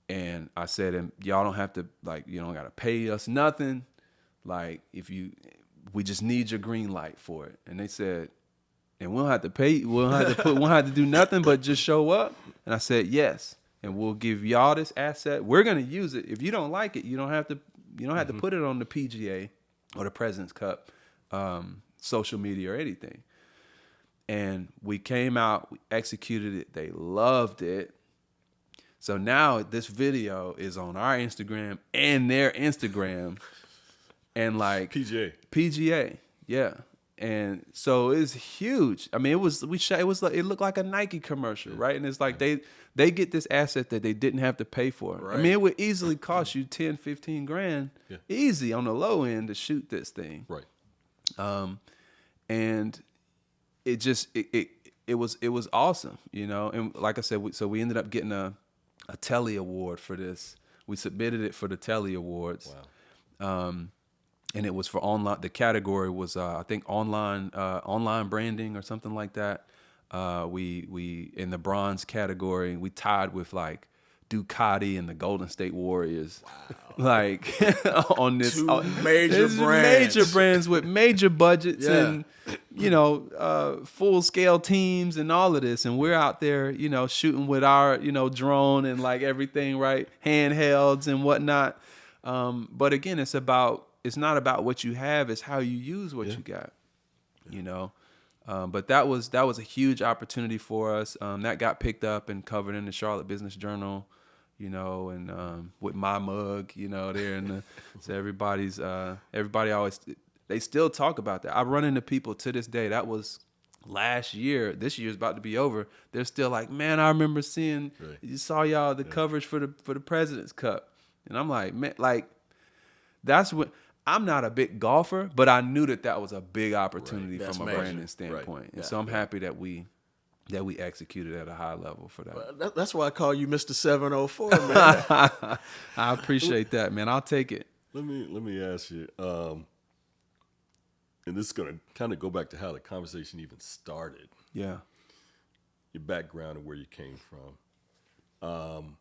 And I said, and y'all don't have to, like, you don't got to pay us nothing. Like, we just need your green light for it. And they said, and we don't have to pay, we don't have to do nothing but just show up. And I said, yes. And we'll give y'all this asset. We're going to use it. If you don't like it, you don't have to put it on the PGA or the President's Cup, social media or anything. And we came out, we executed it. They loved it. So now this video is on our Instagram and their Instagram. And like PGA, yeah. And so it's huge. I mean, it looked like a Nike commercial, right? And it's like they get this asset that they didn't have to pay for. Right. I mean, it would easily cost you 10, 15 grand, easy on the low end to shoot this thing. Right. And it just it was awesome, And like I said, we ended up getting a Telly Award for this. We submitted it for the Telly Awards. Wow. And it was for online. The category was, I think, online branding or something like that. We in the bronze category, we tied with like Ducati and the Golden State Warriors. Wow. Like on this major brands with major budgets and full scale teams and all of this. And we're out there, shooting with our drone and like everything, right, handhelds and whatnot. But again, it's not about what you have, it's how you use what you got, But that was a huge opportunity for us. That got picked up and covered in the Charlotte Business Journal, and with my mug, there in the, so everybody always, they still talk about that. I run into people to this day. That was last year. This year's about to be over. They're still like, man, I remember seeing, you saw y'all the coverage for the President's Cup. And I'm like, man, like, that's what, I'm not a big golfer, but I knew that was a big opportunity from a branding standpoint. And so I'm happy that we executed at a high level for that. Well, that's why I call you Mr. 704, man. I appreciate that, man. I'll take it. Let me ask you, and this is going to kind of go back to how the conversation even started. Yeah. Your background and where you came from.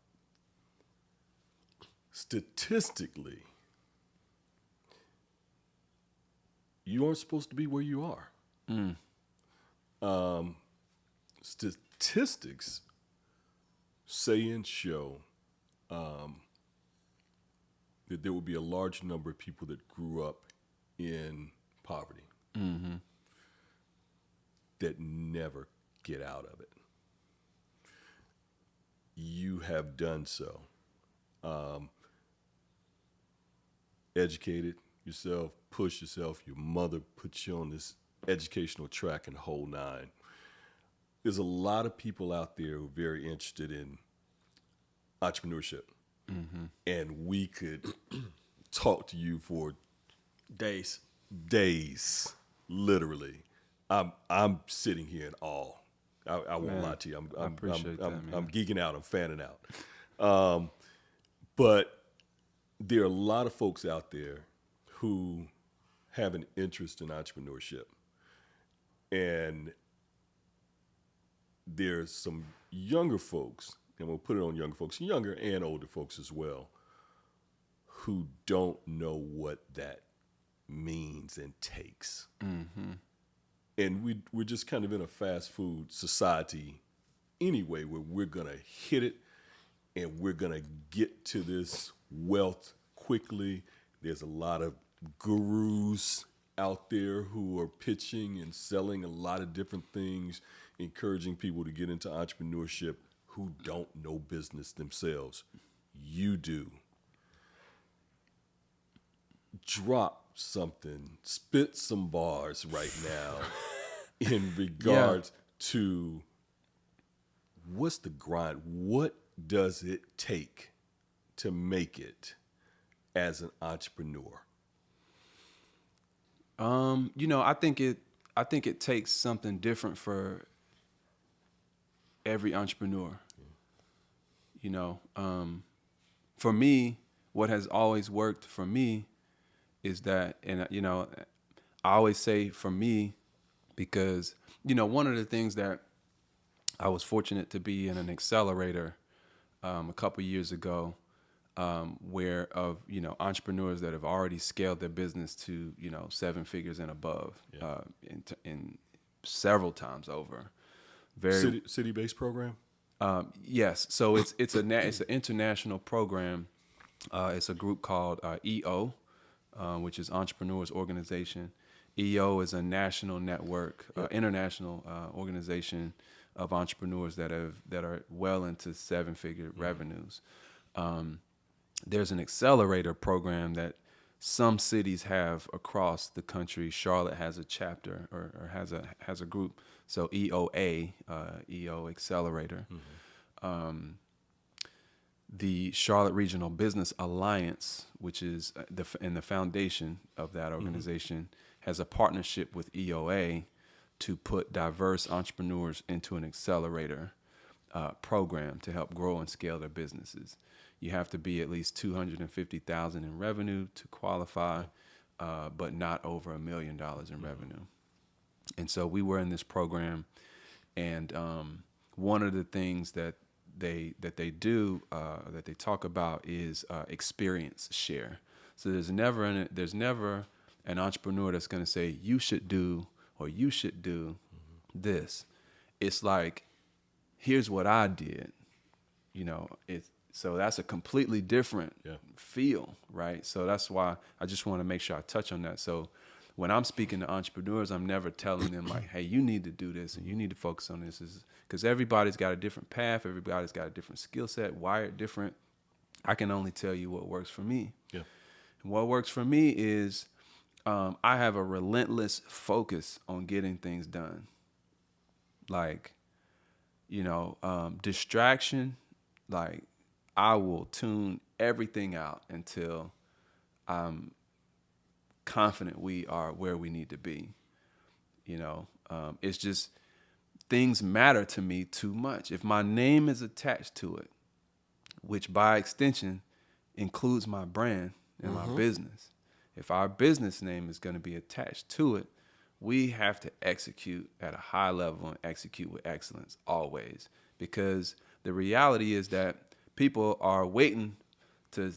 Statistically, you aren't supposed to be where you are. Statistics say and show that there will be a large number of people that grew up in poverty that never get out of it. you have done so. Educated yourself, push yourself. Your mother put you on this educational track and the whole nine. There's a lot of people out there who are very interested in entrepreneurship. And we could talk to you for Days. literally. I'm sitting here in awe. I won't Man, lie to you. I appreciate that, man. I'm geeking out. I'm fanning out. But there are a lot of folks out there who have an interest in entrepreneurship. And there's some younger folks, and we'll put it on younger folks, younger and older folks as well, who don't know what that means and takes. And we're just kind of in a fast food society anyway, where we're going to hit it and we're going to get to this wealth quickly. There's a lot of gurus out there who are pitching and selling a lot of different things, encouraging people to get into entrepreneurship who don't know business themselves. You do. Drop something, spit some bars right now in regards to what's the grind? What does it take to make it as an entrepreneur? I think it takes something different for every entrepreneur. For me, what has always worked for me is that, and I always say for me, because one of the things that I was fortunate to be in an accelerator a couple years ago, where of entrepreneurs that have already scaled their business to 7 figures and above, in several times over. Very City-based program? Yes. So it's an international program. It's a group called EO, which is Entrepreneurs Organization. EO is a national network, international organization of entrepreneurs that are well into 7-figure revenues. There's an accelerator program that some cities have across the country. Charlotte has a chapter or has a group. So EOA, EO Accelerator. The Charlotte Regional Business Alliance, which is the foundation of that organization, has a partnership with EOA to put diverse entrepreneurs into an accelerator program to help grow and scale their businesses. You have to be at least $250,000 in revenue to qualify, but not over $1 million in revenue. And so we were in this program, and one of the things that they do that they talk about is experience share. So there's never an entrepreneur that's going to say you should do or you should do this. It's like, here's what I did. So that's a completely different feel, right? So that's why I just want to make sure I touch on that. So when I'm speaking to entrepreneurs, I'm never telling them like, hey, you need to do this and you need to focus on this, because everybody's got a different path. Everybody's got a different skill set, wired different. I can only tell you what works for me. Yeah. And what works for me is I have a relentless focus on getting things done. Like, distraction, like I will tune everything out until I'm confident we are where we need to be. It's just things matter to me too much. If my name is attached to it, which by extension includes my brand and my business, if our business name is going to be attached to it, we have to execute at a high level and execute with excellence always. Because the reality is that people are waiting to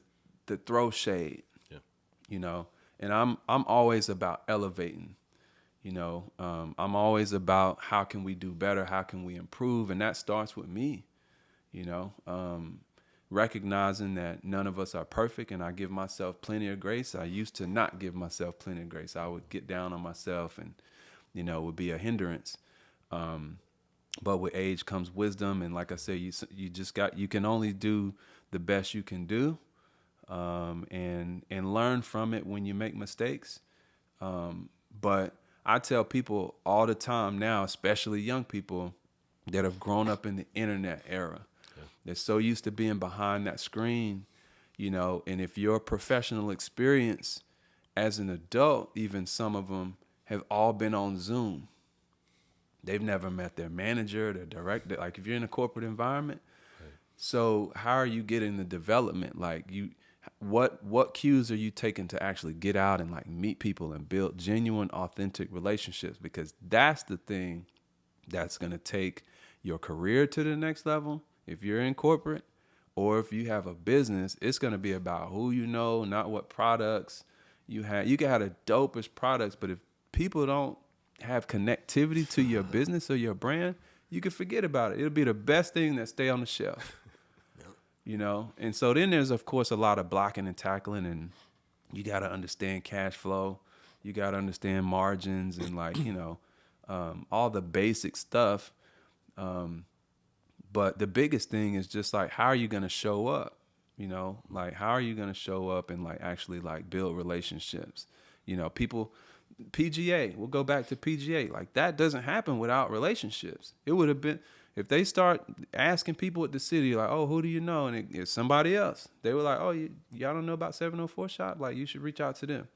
throw shade, and I'm always about elevating, I'm always about how can we do better? How can we improve? And that starts with me, recognizing that none of us are perfect, and I give myself plenty of grace. I used to not give myself plenty of grace. I would get down on myself and, would be a hindrance. but with age comes wisdom. And like I said, you can only do the best you can do, and learn from it when you make mistakes. But I tell people all the time now, especially young people that have grown up in the internet era, they're so used to being behind that screen, and if your professional experience as an adult, even some of them have all been on Zoom. They've never met their manager, their director. Like if you're in a corporate environment, so how are you getting the development? Like what cues are you taking to actually get out and like meet people and build genuine, authentic relationships? Because that's the thing that's going to take your career to the next level. If you're in corporate or if you have a business, it's going to be about who you know, not what products you have. You can have the dopest products, but if people don't have connectivity to your business or your brand, you can forget about it. It'll be the best thing that stay on the shelf. And so then there's, of course, a lot of blocking and tackling, and you got to understand cash flow. You got to understand margins and all the basic stuff. But the biggest thing is just like, how are you going to show up? How are you going to show up and like actually like build relationships? People, PGA, we'll go back to PGA. Like that doesn't happen without relationships. It would have been, if they start asking people at the city, like, oh, who do you know? And it's somebody else. They were like, oh, y'all don't know about 704 Shop? Like, you should reach out to them.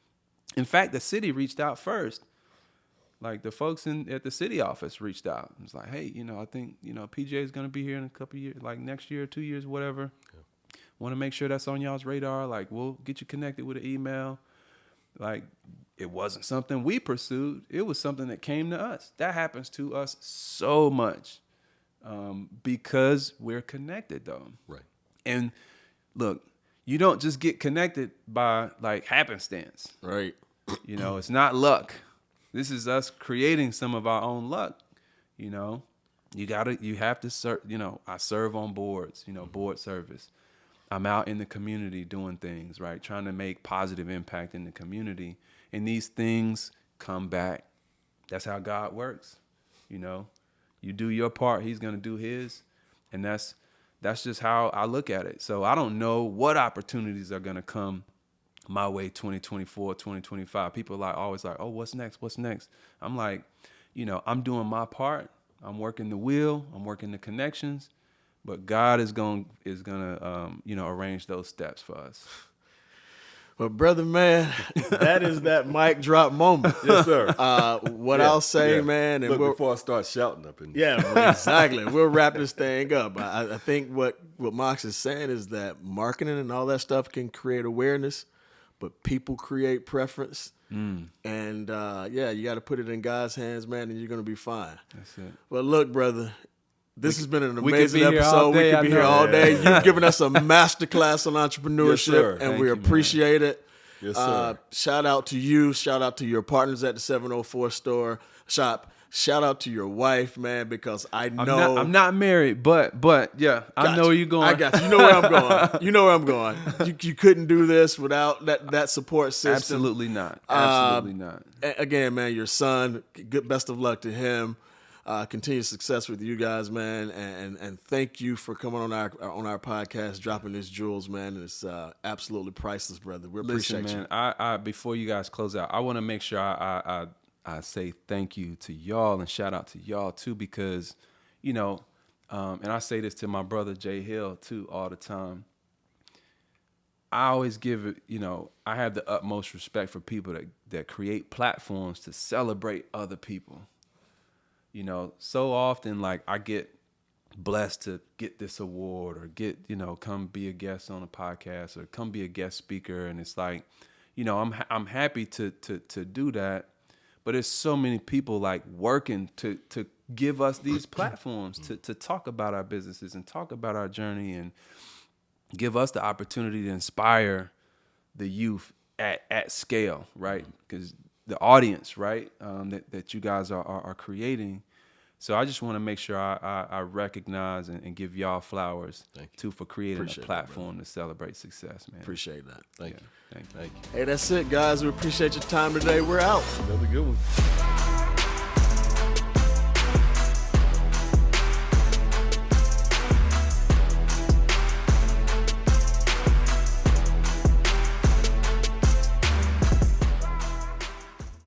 In fact, the city reached out first. Like, the folks at the city office reached out. It was like, hey, I think, PGA is going to be here in a couple of years, like next year, 2 years, whatever. Yeah. Want to make sure that's on y'all's radar. Like, we'll get you connected with an email. Like, it wasn't something we pursued. It was something that came to us. That happens to us so much. Because we're connected though. Right. And look, you don't just get connected by like happenstance. Right. It's not luck. This is us creating some of our own luck. You have to serve, I serve on boards, board service. I'm out in the community doing things, right? Trying to make positive impact in the community. And these things come back. That's how God works. You do your part, he's going to do his. And that's just how I look at it. So I don't know what opportunities are going to come my way 2024, 2025. People are always like, oh, what's next? What's next? I'm like, I'm doing my part. I'm working the wheel. I'm working the connections. But God is going to arrange those steps for us. Well, brother, man, that is that mic drop moment. Yes, sir. I'll say, man, and before I start shouting up in exactly. We'll wrap this thing up. I think what Mox is saying is that marketing and all that stuff can create awareness, but people create preference. And you got to put it in God's hands, man, and you're going to be fine. That's it. Well, look, brother. This has been an amazing episode. We could be here all day. You've given us a masterclass on entrepreneurship, and we appreciate it. Yes, sir. Shout out to you. Shout out to your partners at the 704 Shop. Shout out to your wife, man, because I know I'm not married, but yeah, I know where you're going. I got you. You know where I'm going. You know where I'm going. You couldn't do this without that support system. Absolutely not. Absolutely not. Again, man, your son. Best of luck to him. Continued success with you guys, man, and thank you for coming on our podcast, dropping these jewels, man. It's absolutely priceless, brother. We appreciate you. I before you guys close out, I want to make sure I say thank you to y'all and shout out to y'all too, because and I say this to my brother Jay Hill too all the time. I always give it, I have the utmost respect for people that create platforms to celebrate other people. So often, like, I get blessed to get this award or get, come be a guest on a podcast or come be a guest speaker. And it's like, I'm happy to do that. But there's so many people like working to give us these platforms to talk about our businesses and talk about our journey and give us the opportunity to inspire the youth at scale, right? Because the audience, right, that you guys are creating. So I just want to make sure I recognize and give y'all flowers too for creating a platform to celebrate success, man. Appreciate that. Thank you. Hey, that's it, guys. We appreciate your time today. We're out. Another good one.